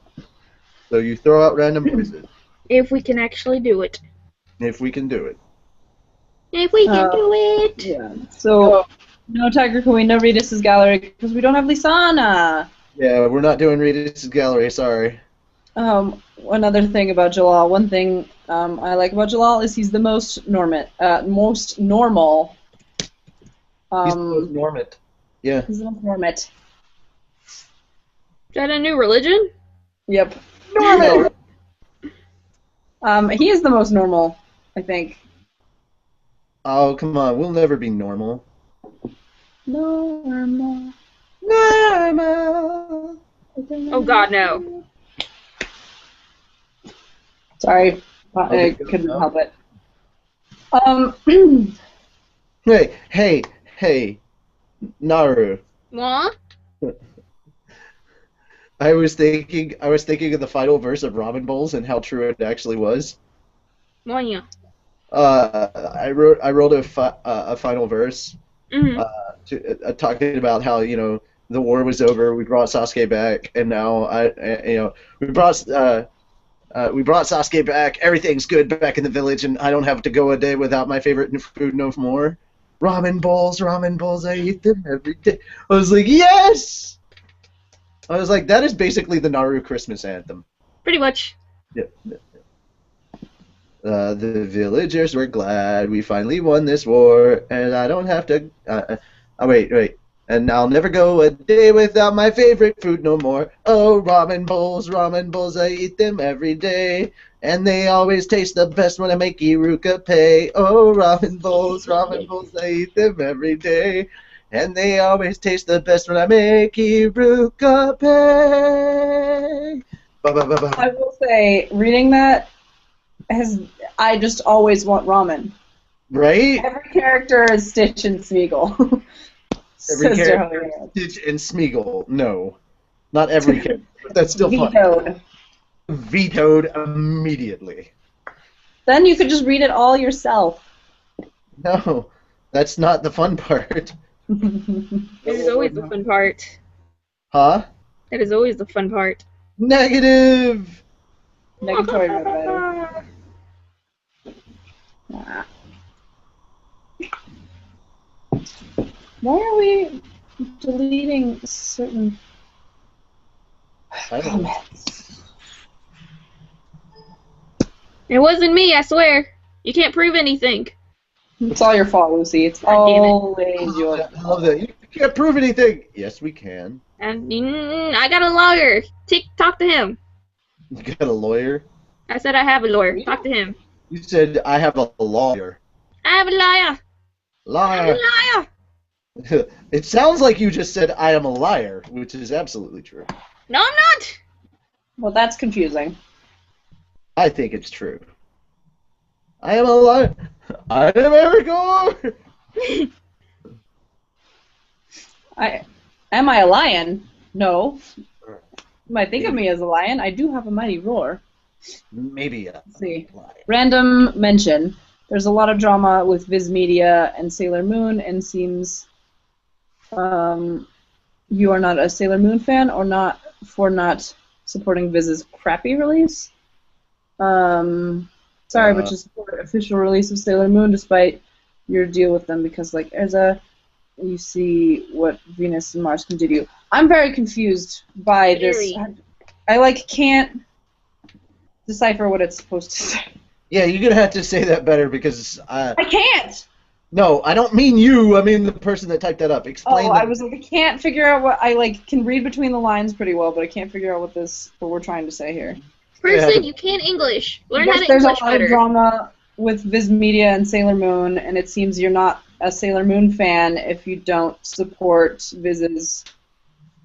So you throw out random voices. If we can actually do it. If we can do it. If we can do it. Yeah. So, no Tiger Queen, no Redis' Gallery, because we don't have Lisana. Yeah, we're not doing Redis' Gallery, sorry. Another thing about Jalal. One thing I like about Jalal is he's the most normal. He's the most normant. Yeah. He's the most normant. Is that a new religion? Yep. Normal. He is the most normal, I think. Oh, come on. We'll never be normal. Normal. Normal. Oh god, no. Sorry, I couldn't help it. Hey, Naru. What? I was thinking of the final verse of Ramen Bowls and how true it actually was. Well, yeah. I wrote a final verse, Mm-hmm. talking about how the war was over, we brought Sasuke back, and now we brought Sasuke back. Everything's good back in the village, and I don't have to go a day without my favorite food no more. Ramen bowls, I eat them every day. I was like, yes! I was like, that is basically the Naru Christmas anthem. Pretty much. Yeah. The villagers were glad we finally won this war, and I don't have to. Wait. And I'll never go a day without my favorite food no more. Oh, ramen bowls, I eat them every day. And they always taste the best when I make Iruka pay. Oh, ramen bowls, I eat them every day. And they always taste the best when I make Iruka pay. I will say, reading that I just always want ramen. Right? Every character is Stitch and Smeagol. Every character is Stitch and Smeagol. No. Not every character. But that's still fun. Vetoed immediately. Then you could just read it all yourself. No. That's not the fun part. That is always the fun part. Huh? That is always the fun part. Negative! Negatory motivator. Why are we deleting certain comments? It wasn't me, I swear. You can't prove anything. It's all your fault, Lucy. It's always your fault. I love that. You can't prove anything. Yes, we can. And I got a lawyer. Talk to him. You got a lawyer? I said I have a lawyer. Talk to him. You said I have a lawyer. I have a liar. Liar. I'm a liar. It sounds like you just said I am a liar, which is absolutely true. No, I'm not. Well, that's confusing. I think it's true. I am a liar. I am Eric. Am I a lion? No. You might think of me as a lion. I do have a mighty roar. Maybe a Let's see. liar. Random mention. There's a lot of drama with Viz Media and Sailor Moon, and seems you are not a Sailor Moon fan, or not supporting Viz's crappy release. Sorry, but you support official release of Sailor Moon despite your deal with them, because like you see what Venus and Mars can do to you. I'm very confused by this. I can't decipher what it's supposed to say. Yeah, you're gonna have to say that better because I can't. No, I don't mean you. I mean the person that typed that up. Explain. Oh, I was like, I can't figure out what can read between the lines pretty well, but I can't figure out what we're trying to say here. Person, you can't English. Learn how to there's English a lot better. of drama with Viz Media and Sailor Moon, and it seems you're not a Sailor Moon fan if you don't support Viz's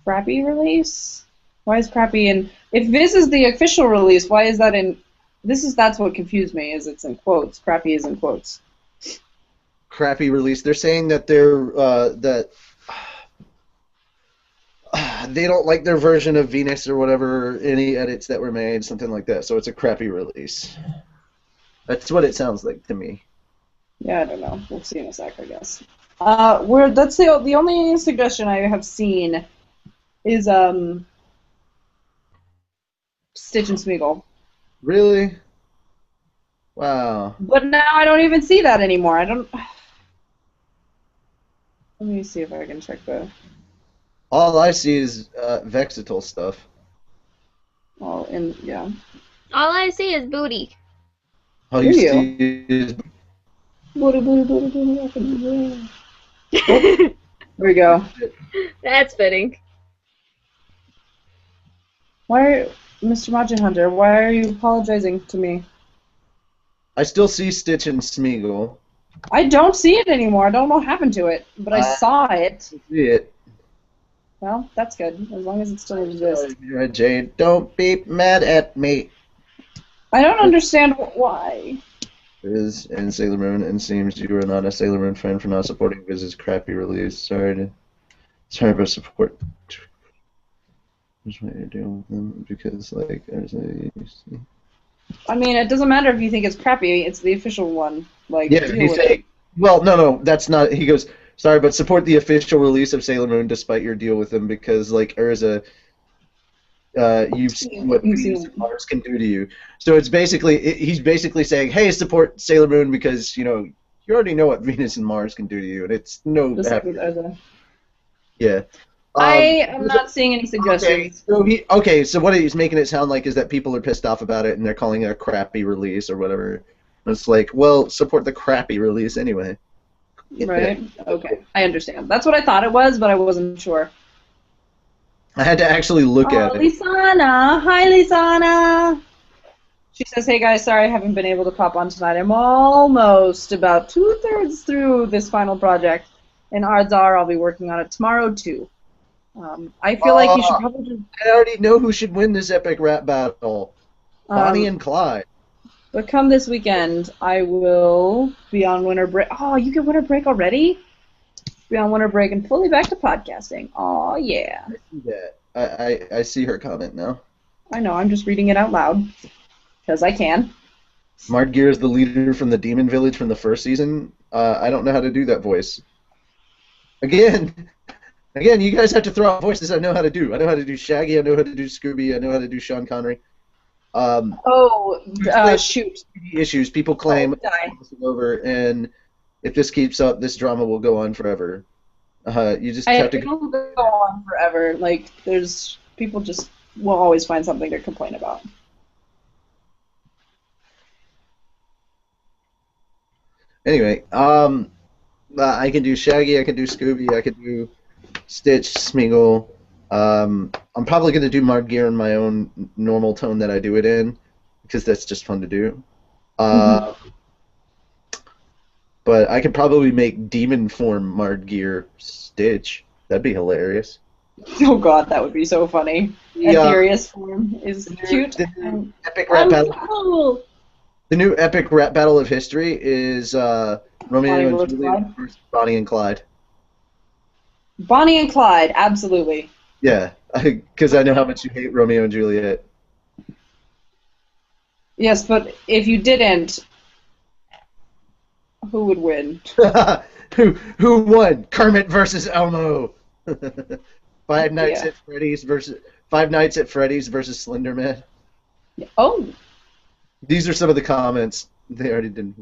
crappy release. Why is crappy in? If Viz is the official release, why is that in? That's what confused me. Is it's in quotes? Crappy is in quotes. Crappy release. They're saying that they don't like their version of Venus or whatever, any edits that were made, something like that. So it's a crappy release. That's what it sounds like to me. Yeah, I don't know. We'll see in a sec, I guess. That's the only suggestion I have seen is Stitch and Smeagol. Really? Wow. But now I don't even see that anymore. I don't. Let me see if I can check the. All I see is Vexital stuff. Well, yeah. All I see is booty. All you see is booty, booty, booty, booty. I can do that. There we go. That's fitting. Mr. Majin Hunter, why are you apologizing to me? I still see Stitch and Smeagol. I don't see it anymore. I don't know what happened to it, but I saw it. I see it. Well, that's good, as long as it still exists. Jade, don't be mad at me. I don't understand why. Viz and Sailor Moon, and seems you are not a Sailor Moon fan for not supporting Viz's crappy release. Sorry, but support. Just what you're doing with them because, like, I mean, it doesn't matter if you think it's crappy. It's the official one. Like, yeah, he's saying. Well, no, that's not. He goes, sorry, but support the official release of Sailor Moon despite your deal with them because, like, Urza, you've seen what Mars can do to you. So it's basically, he's basically saying, hey, support Sailor Moon because, you already know what Venus and Mars can do to you, and it's no happy. Yeah. I am not seeing any suggestions. So what he's making it sound like is that people are pissed off about it and they're calling it a crappy release or whatever. And it's like, well, support the crappy release anyway. Right. Okay. I understand. That's what I thought it was, but I wasn't sure. I had to actually look at it. Lisana. Hi, Lisana. She says, hey, guys, sorry I haven't been able to pop on tonight. I'm almost about 2/3 through this final project, and odds are I'll be working on it tomorrow, too. I feel like you should probably just... I already know who should win this epic rap battle. Bonnie and Clyde. But come this weekend, I will be on winter break. Oh, you get winter break already? Be on winter break and fully back to podcasting. Oh, yeah. I see that. I see her comment now. I know, I'm just reading it out loud. Because I can. Mardgear is the leader from the Demon Village from the first season. I don't know how to do that voice. Again, you guys have to throw out voices I know how to do. I know how to do Shaggy, I know how to do Scooby, I know how to do Sean Connery. Shoot. Issues. People claim over, and if this keeps up, this drama will go on forever. You just have to go on forever. Like, people just will always find something to complain about. Anyway, I can do Shaggy, I can do Scooby, I can do Stitch, Smeagol. I'm probably going to do Mardgear in my own normal tone that I do it in, because that's just fun to do. But I could probably make demon form Mardgear Stitch. That'd be hilarious. Oh god, that would be so funny. Yeah. Furious form is cute. The epic rap battle. Cool. The new epic rap battle of history is Romeo and Juliet versus Bonnie and Clyde. Bonnie and Clyde, absolutely. Yeah, because I know how much you hate Romeo and Juliet. Yes, but if you didn't, who would win? Who won? Kermit versus Elmo. Five Nights at Freddy's versus Slender Man. Oh. These are some of the comments. They already did.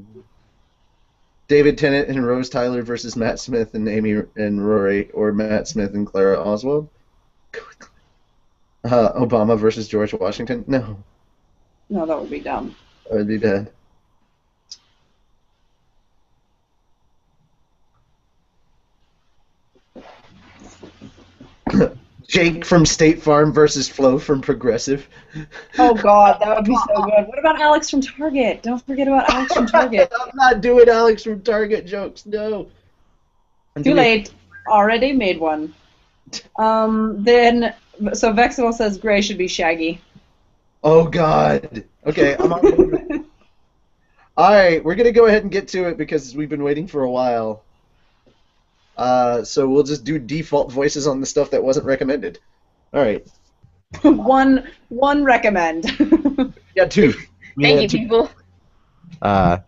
David Tennant and Rose Tyler versus Matt Smith and Amy and Rory, or Matt Smith and Clara Oswald. Obama versus George Washington. No. No, that would be dumb. That would be bad. Jake from State Farm versus Flo from Progressive. Oh god, that would be so good. What about Alex from Target? Don't forget about Alex from Target. I'm not doing Alex from Target jokes, no. Too late. Already made one. So Vexel says Gray should be Shaggy. Oh god. Okay, I'm on board. Alright, we're gonna go ahead and get to it because we've been waiting for a while. So we'll just do default voices on the stuff that wasn't recommended. Alright. one recommend. Yeah, two. Thank you, people. Oh,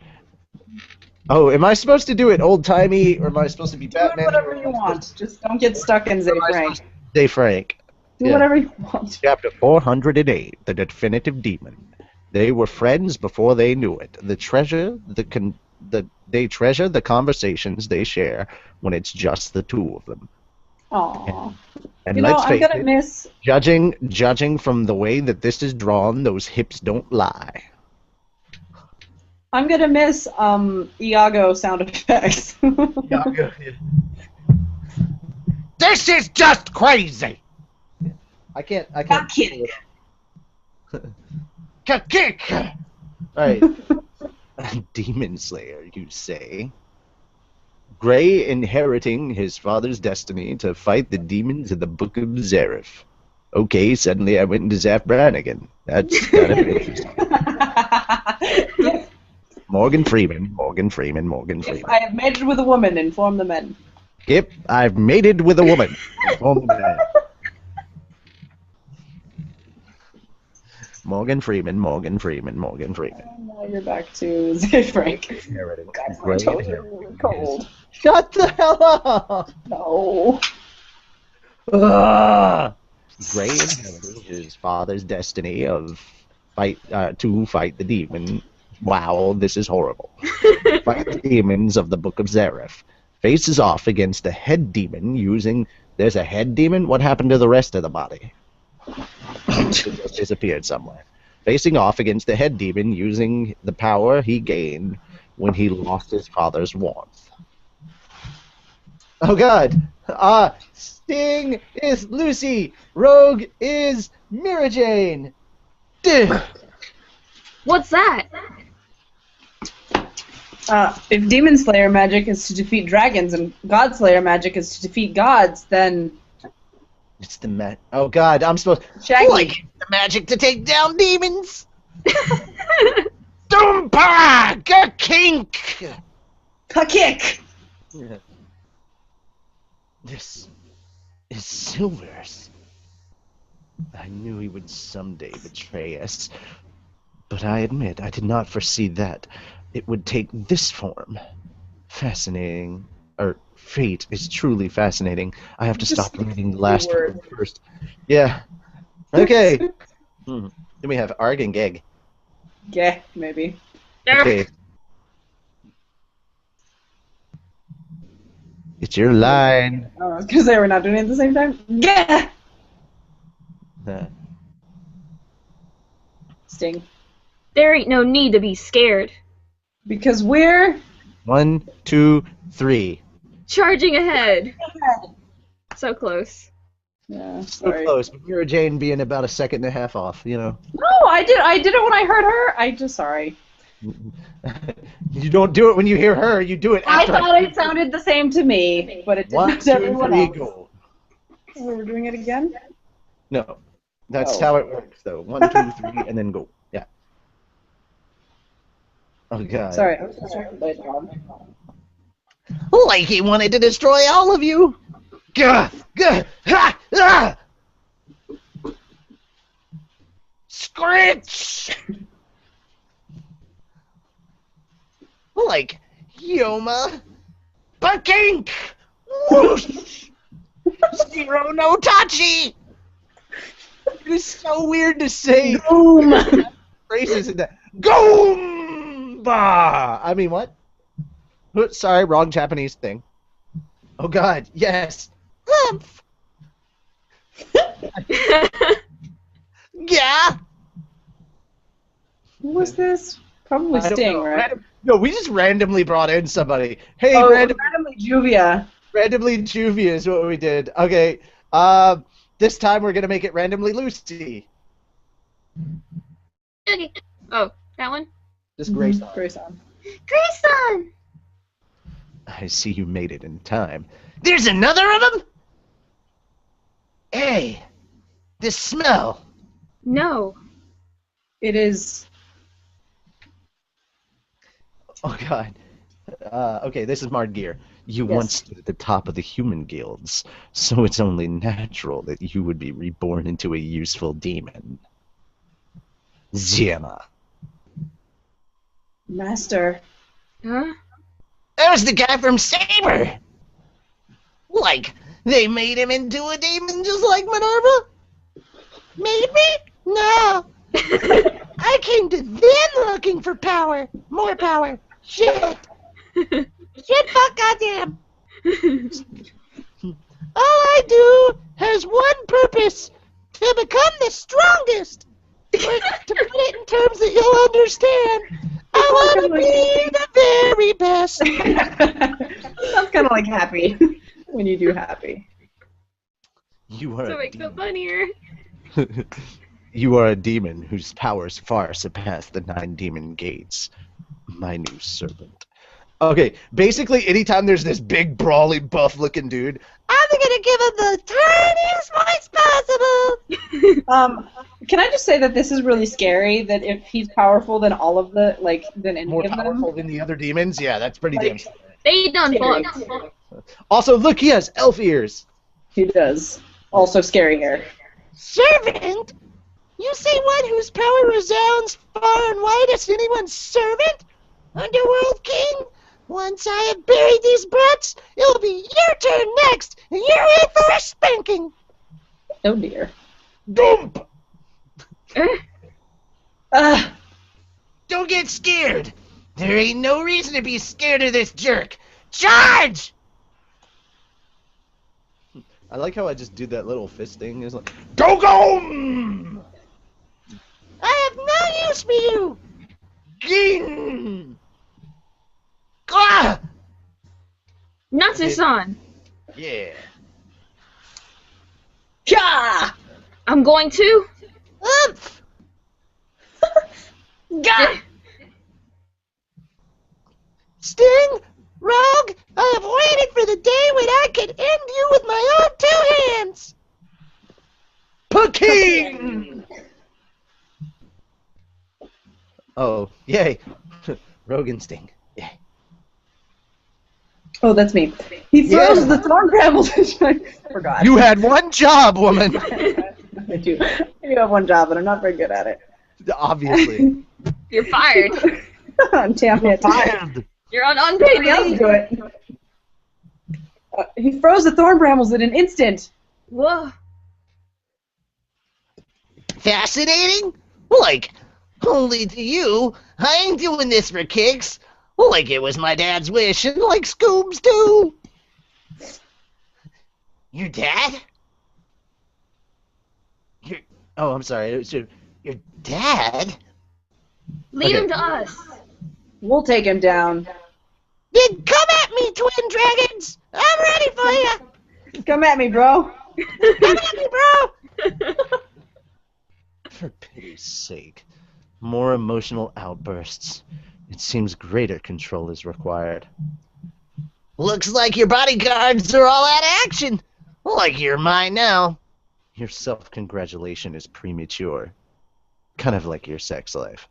am I supposed to do it old-timey, or am I supposed to be Batman? Do whatever you want. Just don't get stuck in Zay Frank. Zay Frank. Do whatever you want. Chapter 408, The Definitive Demon. They were friends before they knew it. They treasure the conversations they share when it's just the two of them. Aww. And You know, let's I'm face gonna it, miss. judging from the way that this is drawn, those hips don't lie. I'm gonna miss Iago sound effects. This is just crazy! I can't. Kick. Kick! Alright. Demon Slayer, you say? Gray inheriting his father's destiny to fight the demons in the Book of Zareth. Okay, suddenly I went into Zaf Brannigan. That's kind of interesting. Yes. Morgan Freeman. If I have mated with a woman, inform the men. Yep, I've mated with a woman. Inform the man. Morgan Freeman. Now you're back to Zay Frank. God, my toes are really cold. Shut the hell up! No. Gray inherited his father's destiny to fight the demon. Wow, this is horrible. Fight the demons of the Book of Zareth. Faces off against a head demon using... There's a head demon? What happened to the rest of the body? It just disappeared somewhere. Facing off against the head demon using the power he gained when he lost his father's warmth. Oh god. Sting is Lucy. Rogue is Mira Jane. What's that? If Demon Slayer magic is to defeat dragons and God Slayer magic is to defeat gods, then... It's the Oh god, I'm supposed... Shaggy. Like the magic to take down demons! Doompa! Kink! Ka-kick! This is Silver's. I knew he would someday betray us, but I admit I did not foresee that it would take this form. Fascinating. Fate is truly fascinating. I have to stop reading the last word first. Yeah. Okay. Then we have Arg and Geg. Yeah, maybe. Okay. It's your line. Oh, I was gonna say we're not doing it at the same time. Yeah. Sting. There ain't no need to be scared. Because we're 1, 2, 3. Charging ahead. So close. Yeah, So close. But Mira Jane being about a second and a half off, you know. No, I did it when I heard her. I just sorry. You don't do it when you hear her. You do it after. I thought it sounded the same to me, but it didn't. 1, 2, 3, go. Oh, we're doing it again? No, that's how it works, though. 1, 2, 3, and then go. Yeah. Oh God. Sorry, I was distracted by a dog. Like he wanted to destroy all of you. Gah! Gah! Ha! Ah! Scritch! Like Jiemma. Bakink! Whoosh! Zero no Tachi! It is so weird to say. Boom! Phrases in that. Goomba! I mean, what? Oops, sorry, wrong Japanese thing. Oh God, yes. Humph! Yeah! Who was this? Probably Sting, right? No, we just randomly brought in somebody. Hey, Oh, randomly Juvia. Juvia is what we did. Okay, this time we're gonna make it randomly Lucy. Okay. Oh, that one? Just Grace. Grayson. Grayson! I see you made it in time. There's another of them? Hey, this smell. No. It is. Oh God. Okay, this is Mardgear. You Yes. once stood at the top of the human guilds, so it's only natural that you would be reborn into a useful demon. Jiemma. Master. Huh? That was the guy from Saber. Like, they made him into a demon just like Minerva? Made me? No. I came to them looking for power. More power. Shit. Shit, fuck, goddamn. All I do has one purpose. To become the strongest. Or to put it in terms that you'll understand, I want to be the very best. Sounds kind of like happy when you do happy. You are So a makes it demon. funnier. You are a demon whose powers far surpass the 9 demon gates. My new servant. Okay, basically anytime there's this big, brawly, buff-looking dude, I'm gonna give him the tiniest voice possible. Can I just say that this is really scary, that if he's powerful than all of the, like, than any more of them. powerful than the other demons, yeah, that's pretty damn scary. They done fucked. Also, look, he has elf ears. He does. Also scary hair. Servant? You say one whose power resounds far and wide as anyone's servant? Underworld King? Once I have buried these brats, it'll be your turn next, and you're in for a spanking. Oh dear. Dump! Don't get scared. There ain't no reason to be scared of this jerk. Charge! I like how I just do that little fist thing. It's like, go, go! I have no use for you. Ging! Ah! Natsu-san. Yeah. Gah! I'm going to. Umph! Gah! Sting, Rogue, I have waited for the day when I could end you with my own 2 hands. Peking! Oh, yay. Rogan Sting. Yay. Oh, that's me. He throws the thorn brambles. I forgot. You had one job, woman! I do have one job, and I'm not very good at it. Obviously. You're fired. Damn it. Fired! You're on unpaid Somebody else leave. do it. He froze the thorn brambles in an instant. Whoa. Fascinating? Like, only to you, I ain't doing this for kicks. Like it was my dad's wish, and like Scoob's too. Your dad? Oh, I'm sorry. It was your Dad? Leave Okay. him to us. We'll take him down. Then come at me, twin dragons! I'm ready for you! Come at me, bro. Come at me, bro! For pity's sake. More emotional outbursts. It seems greater control is required. Looks like your bodyguards are all out of action. Like you're mine now. Your self-congratulation is premature. Kind of like your sex life.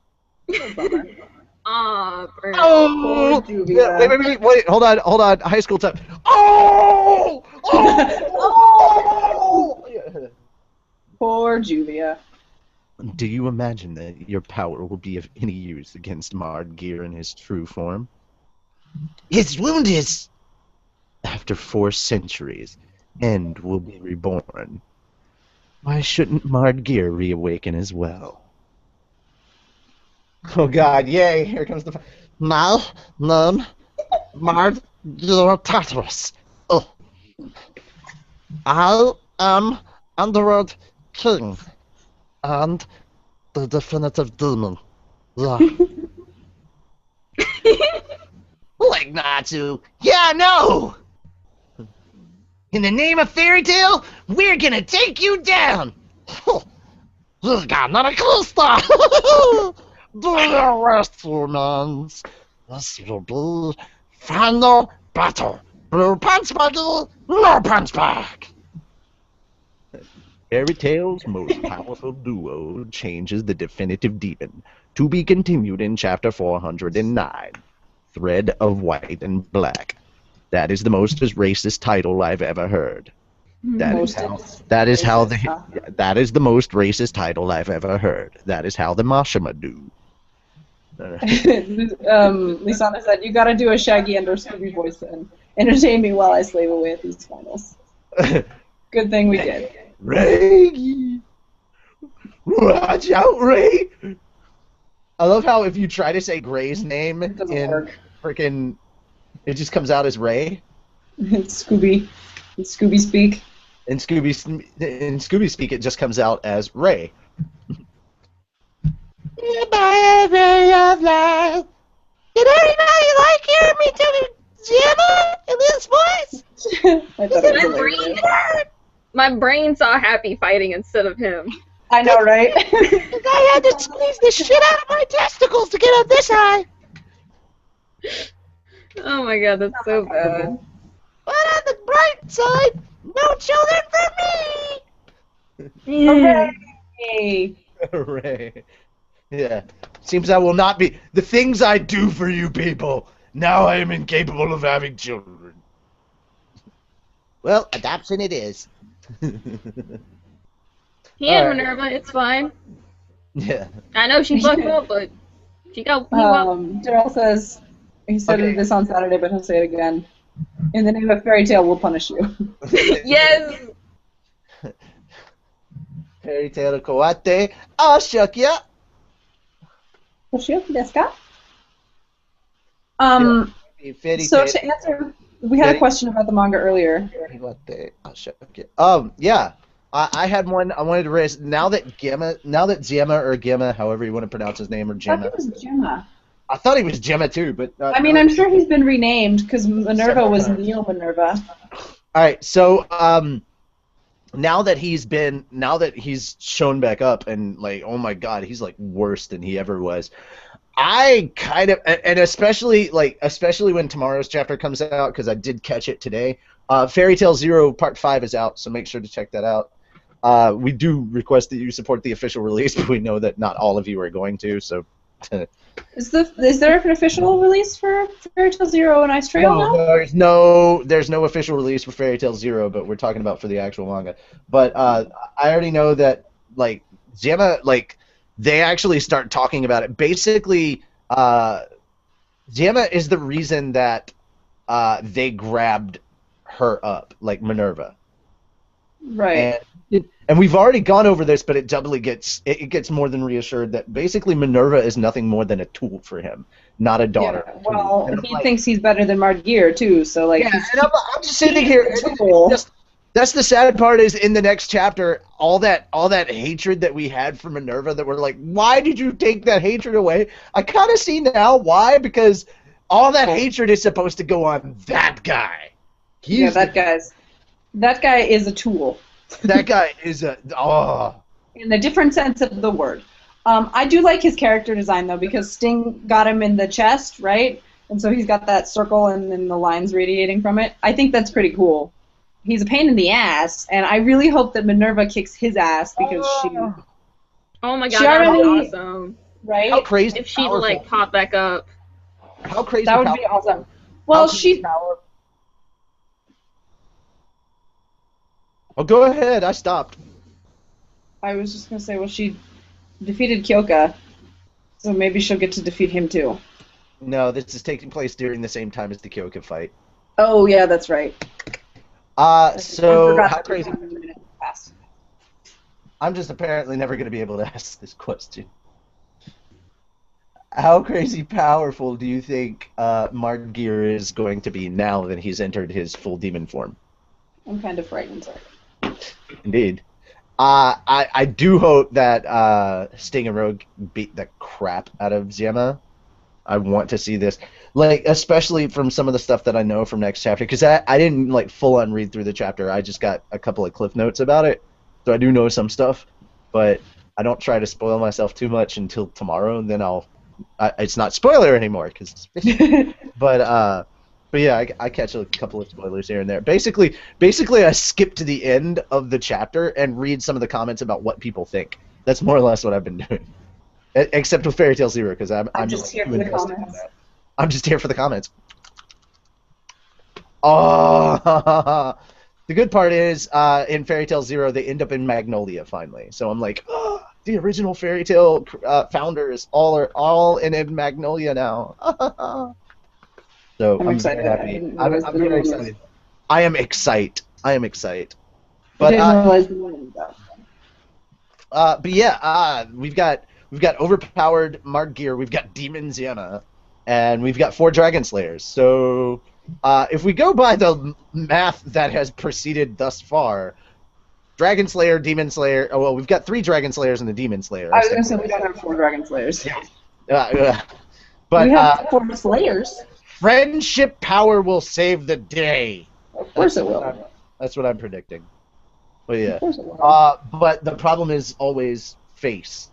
Aw, Brent. Oh! Juvia. Wait, hold on. High school time. Oh! Oh! Oh! Poor Juvia. Do you imagine that your power will be of any use against Mardgeir in his true form? His wound is... After 4 centuries, End will be reborn. Why shouldn't Mardgeir reawaken as well? Oh God, yay, here comes the... My name, Mardgeir Tartarus. Oh. I am Underworld King, and the definitive demon. Yeah. Like not to. Yeah, no! In the name of fairy tale, we're gonna take you down! You got not a cluster! Do your rest, humans. This will be final battle. Blue punch buggy, no punch back! Fairy Tale's most powerful duo changes the definitive demon, to be continued in chapter 409, Thread of White and Black. That is the most racist title I've ever heard. That is the most racist title I've ever heard. That is how the Mashima do. Lisana said, "You gotta do a Shaggy and or Scooby voice and entertain me while I slave away at these finals." Good thing we did. Ray! Watch out, Ray! I love how if you try to say Gray's name in freaking, it just comes out as Ray. It's Scooby. It's Scooby speak. In Scooby speak, it just comes out as Ray. By ray of light. Did everybody like hearing me do Jiemma in this voice? I thought it was hilarious. My brain saw Happy fighting instead of him. I know, right? I had to squeeze the shit out of my testicles to get on this high. Oh my god, that's so bad. But on the bright side, no children for me. Hooray! Hooray. Yeah. Seems I will not be... The things I do for you people, now I am incapable of having children. Well, adoption it is. He and Minerva, it's fine. Yeah. I know she fucked up, but she got Darrell says, he said this on Saturday, but he'll say it again. In the name of fairy tale, we'll punish you. Yes! Fairy tale Kawate, I'll shuck ya. So to answer, we had a question about the manga earlier. Yeah. I had one I wanted to raise. Now that Jiemma or Jiemma, however you want to pronounce his name, or Jiemma. I thought it was Jiemma. I thought he was Jiemma too, but. I mean, I'm sure he's been renamed because Minerva was Neo Minerva. All right, so now that he's shown back up and like, oh my God, he's like worse than he ever was. I kind of, and especially when tomorrow's chapter comes out, because I did catch it today. Fairy Tail Zero Part 5 is out, so make sure to check that out. We do request that you support the official release, but we know that not all of you are going to, so. Is there an official release for Fairy Tail Zero and Ice Trail now? There's no official release for Fairy Tail Zero, but we're talking about for the actual manga. But I already know that like Jiemma, like they actually start talking about it. Basically, Jiemma is the reason that they grabbed her up, like Minerva. Right. And we've already gone over this, but it doubly gets more than reassured that basically Minerva is nothing more than a tool for him, not a daughter. Yeah, well, he thinks he's better than Mardgeir too, so like. Yeah, and I'm just sitting here. That's the sad part is in the next chapter, all that hatred that we had for Minerva, that we're like, why did you take that hatred away? I kind of see now why, because all that hatred is supposed to go on that guy. That guy is a tool. That guy is a In a different sense of the word. I do like his character design though, because Sting got him in the chest, right? And so he's got that circle and then the lines radiating from it. I think that's pretty cool. He's a pain in the ass, and I really hope that Minerva kicks his ass because she. Oh my god, that would be awesome. Right? How crazy! If she like pop back up. How crazy! That would be awesome. Well, Oh, go ahead. I stopped. I was just gonna say, well, she defeated Kyoka, so maybe she'll get to defeat him too. No, this is taking place during the same time as the Kyoka fight. Oh yeah, that's right. So how crazy? I'm just apparently never going to be able to ask this question. How crazy powerful do you think Margir is going to be now that he's entered his full demon form? I'm kind of frightened, sorry. Indeed. I do hope that Sting and Rogue beat the crap out of Jiemma. I want to see this, like, especially from some of the stuff that I know from next chapter, because I didn't like full on read through the chapter. I just got a couple of cliff notes about it, so I do know some stuff, but I don't try to spoil myself too much until tomorrow, and then it's not spoiler anymore, but yeah, I catch a couple of spoilers here and there. Basically, I skip to the end of the chapter and read some of the comments about what people think. That's more or less what I've been doing. Except with Fairy Tail Zero, because I'm just here for the comments. I'm just here for the comments. Oh, the good part is in Fairy Tail Zero they end up in Magnolia finally. So I'm like, oh, the original Fairy Tail founders are all in Magnolia now. So I'm excited. very happy. I'm very excited. I am excited. But yeah, we've got overpowered Margir, we've got Demon Jiemma, and we've got 4 Dragon Slayers. So if we go by the math that has proceeded thus far, Dragon Slayer, Demon Slayer. Oh well, we've got 3 Dragon Slayers and a Demon Slayer. I was gonna say we don't have 4 Dragon Slayers. Yeah. But we have 4 Slayers. Friendship power will save the day. Of course it will. That's what I'm predicting. But yeah. Of course it will. But the problem is always face.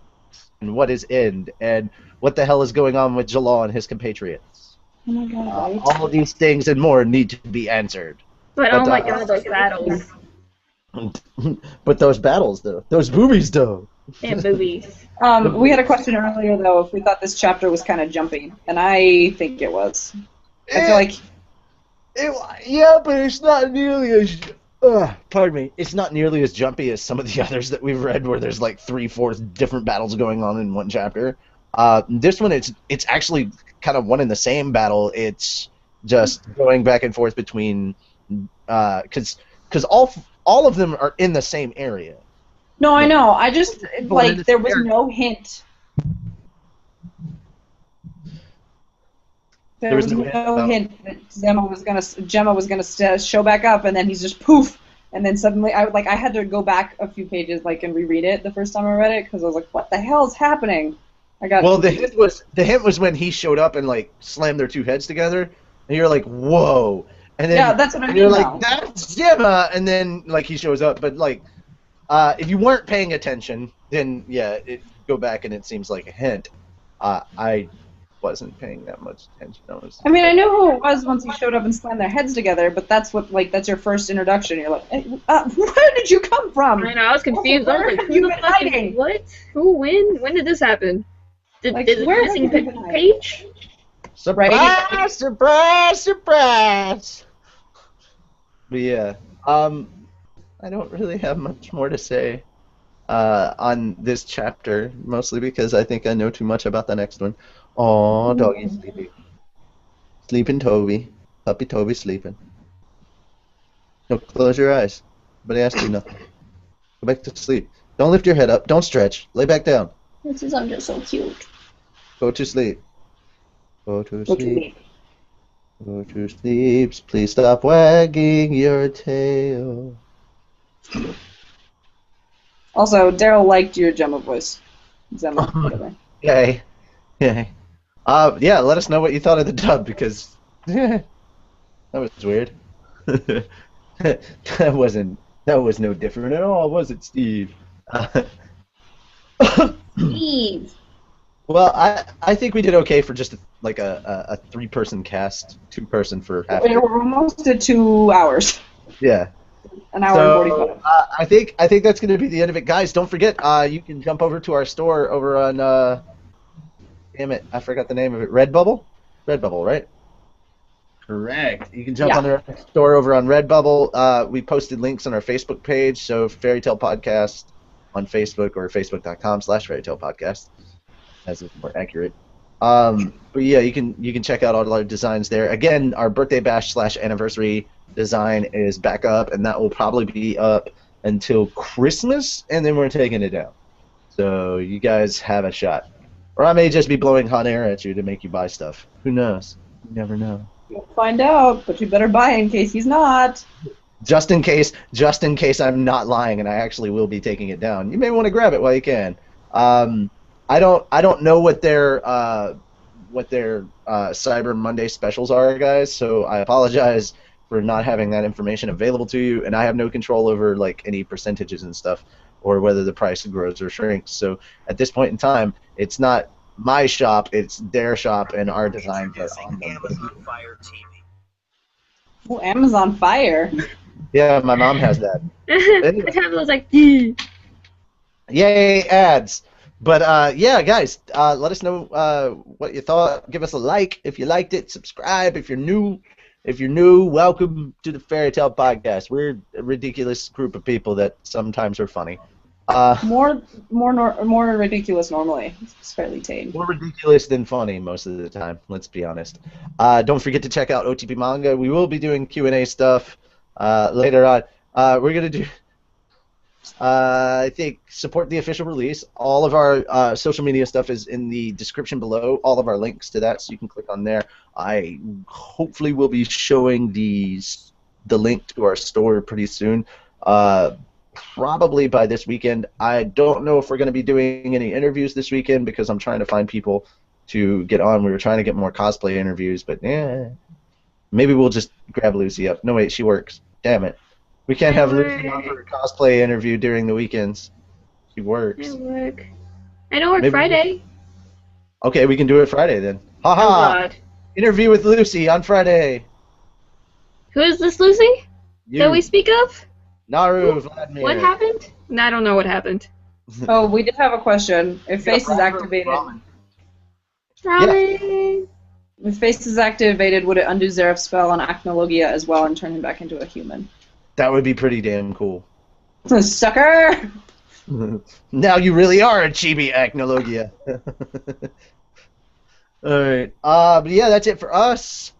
And what is end, and what the hell is going on with Jalal and his compatriots. Oh my god, right? All of these things and more need to be answered. But oh my god, those battles. But those battles, though. Those boobies, though. And boobies. We had a question earlier, though, if we thought this chapter was kind of jumpy, and I think it was. I feel like... Yeah, but it's not nearly as... pardon me. It's not nearly as jumpy as some of the others that we've read, where there's like 3-4 different battles going on in one chapter. This one, it's actually kind of one in the same battle. It's just going back and forth between, because all of them are in the same area. No, I know. I just like there was no hint. There was no hint that Jiemma was gonna show back up, and then he's just poof, and then suddenly I had to go back a few pages and reread it the first time I read it because I was like, what the hell is happening? The hint was when he showed up and like slammed their 2 heads together, and you're like, whoa, and then yeah, that's what I mean. You're like, that's Jiemma, and then like he shows up, but like if you weren't paying attention, then yeah, go back and it seems like a hint. I wasn't paying that much attention. I mean, I knew who it was once he showed up and slammed their heads together, but that's your first introduction. You're like, hey, where did you come from? I know, I was confused. I was like, you've been hiding. What? Who? When did this happen? Did the missing page? Surprise! Surprise! Surprise! But yeah, I don't really have much more to say on this chapter, mostly because I think I know too much about the next one. Aw, doggy's sleeping. Sleeping Toby. Puppy Toby sleeping. No, close your eyes. Nobody asked you nothing. Go back to sleep. Don't lift your head up. Don't stretch. Lay back down. This is just so cute. Go to sleep. Go to sleep. Go to sleep. Please stop wagging your tail. Also, Daryl liked your Jiemma voice. Jiemma, whatever. Yay. Yay. Yeah, let us know what you thought of the dub, because that was weird. that That was no different at all, was it, Steve? Steve. Well, I think we did okay for just like a 3-person cast, 2-person for half. We're almost at 2 hours. Yeah. An hour and 45. I think that's going to be the end of it, guys. Don't forget, you can jump over to our store over on. Damn it, I forgot the name of it. Redbubble, right? Correct. You can jump on our store over on Redbubble. We posted links on our Facebook page, so Fairy Tale Podcast on Facebook or facebook.com/Fairy Tale Podcast. As it's more accurate. But yeah, you can check out all our designs there. Again, our birthday bash / anniversary design is back up, and that will probably be up until Christmas, and then we're taking it down. So you guys have a shot. Or I may just be blowing hot air at you to make you buy stuff. Who knows? You never know. You'll find out, but you better buy in case he's not. Just in case I'm not lying and I actually will be taking it down. You may want to grab it while you can. I don't know what their Cyber Monday specials are, guys. So I apologize for not having that information available to you, and I have no control over like any percentages and stuff, or whether the price grows or shrinks. So at this point in time, it's not my shop; it's their shop, and our designs are on them. Amazon Fire TV. Oh, Amazon Fire. Yeah, my mom has that. The tablet was like, "Yay." Yay, ads. But yeah, guys, let us know what you thought. Give us a like if you liked it. Subscribe if you're new. If you're new, welcome to the Fairy Tale Podcast. We're a ridiculous group of people that sometimes are funny. More ridiculous normally. It's fairly tame. More ridiculous than funny most of the time. Let's be honest. Don't forget to check out OTP Manga. We will be doing Q&A stuff later on. We're gonna do. I think support the official release. All of our social media stuff is in the description below. All of our links to that, so you can click on there. I hopefully will be showing the link to our store pretty soon, probably by this weekend. I don't know if we're going to be doing any interviews this weekend because I'm trying to find people to get on. We were trying to get more cosplay interviews, but maybe we'll just grab Lucy up. No, wait, she works. Damn it. We can't have Lucy on for a cosplay interview during the weekends. She works. I work. I don't work Friday. Okay, we can do it Friday then. Haha! Oh, God. Interview with Lucy on Friday. Who is this Lucy that we speak of? Naru, Vladimir. What happened? No, I don't know what happened. Oh, we did have a question. If Face is activated, if Face is activated, would it undo Zeref's spell on Acnologia as well and turn him back into a human? That would be pretty damn cool. Sucker! Now you really are a chibi Acnologia. Alright. But yeah, that's it for us.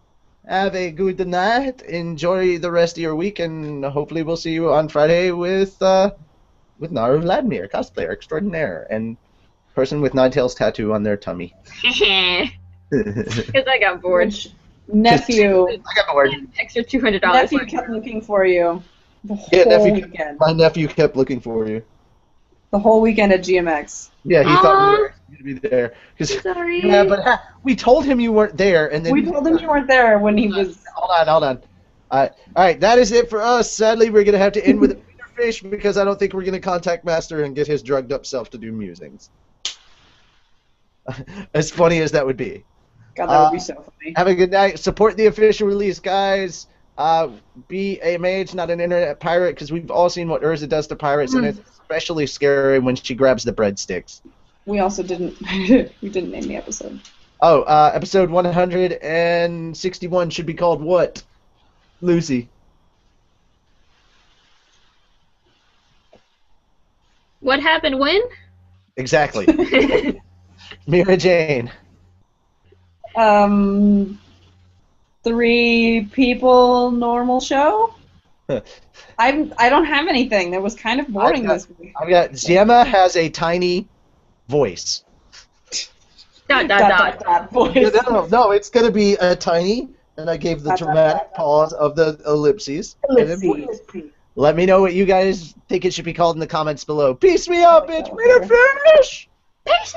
Have a good night. Enjoy the rest of your week, and hopefully we'll see you on Friday with Naru Vladimir, cosplayer extraordinaire, and person with Ninetales tattoo on their tummy. Because I got bored. Nephew. I got bored. Extra $200. Nephew kept looking for you the whole weekend. My nephew kept looking for you. The whole weekend at GMX. Yeah, he thought we were going to be there. Sorry. Yeah, but we told him you weren't there, and then we told him you weren't there when he was. Hold on. All right, that is it for us. Sadly, we're going to have to end with a fish because I don't think we're going to contact Master and get his drugged up self to do musings. As funny as that would be. God, that would be so funny. Have a good night. Support the official release, guys. Be a mage, not an internet pirate, because we've all seen what Urza does to pirates, and it's especially scary when she grabs the breadsticks. We also didn't. We didn't name the episode. Oh, episode 161 should be called what? Lucy. What happened when? Exactly. Mira Jane. 3 people normal show? I don't have anything. That was kind of boring this week. I've got Jiemma has a tiny voice. Dot. Voice. No, it's going to be a tiny, and I gave the dramatic pause of the ellipses. Let me know what you guys think it should be called in the comments below. Peace me out, bitch. We done finished. Peace.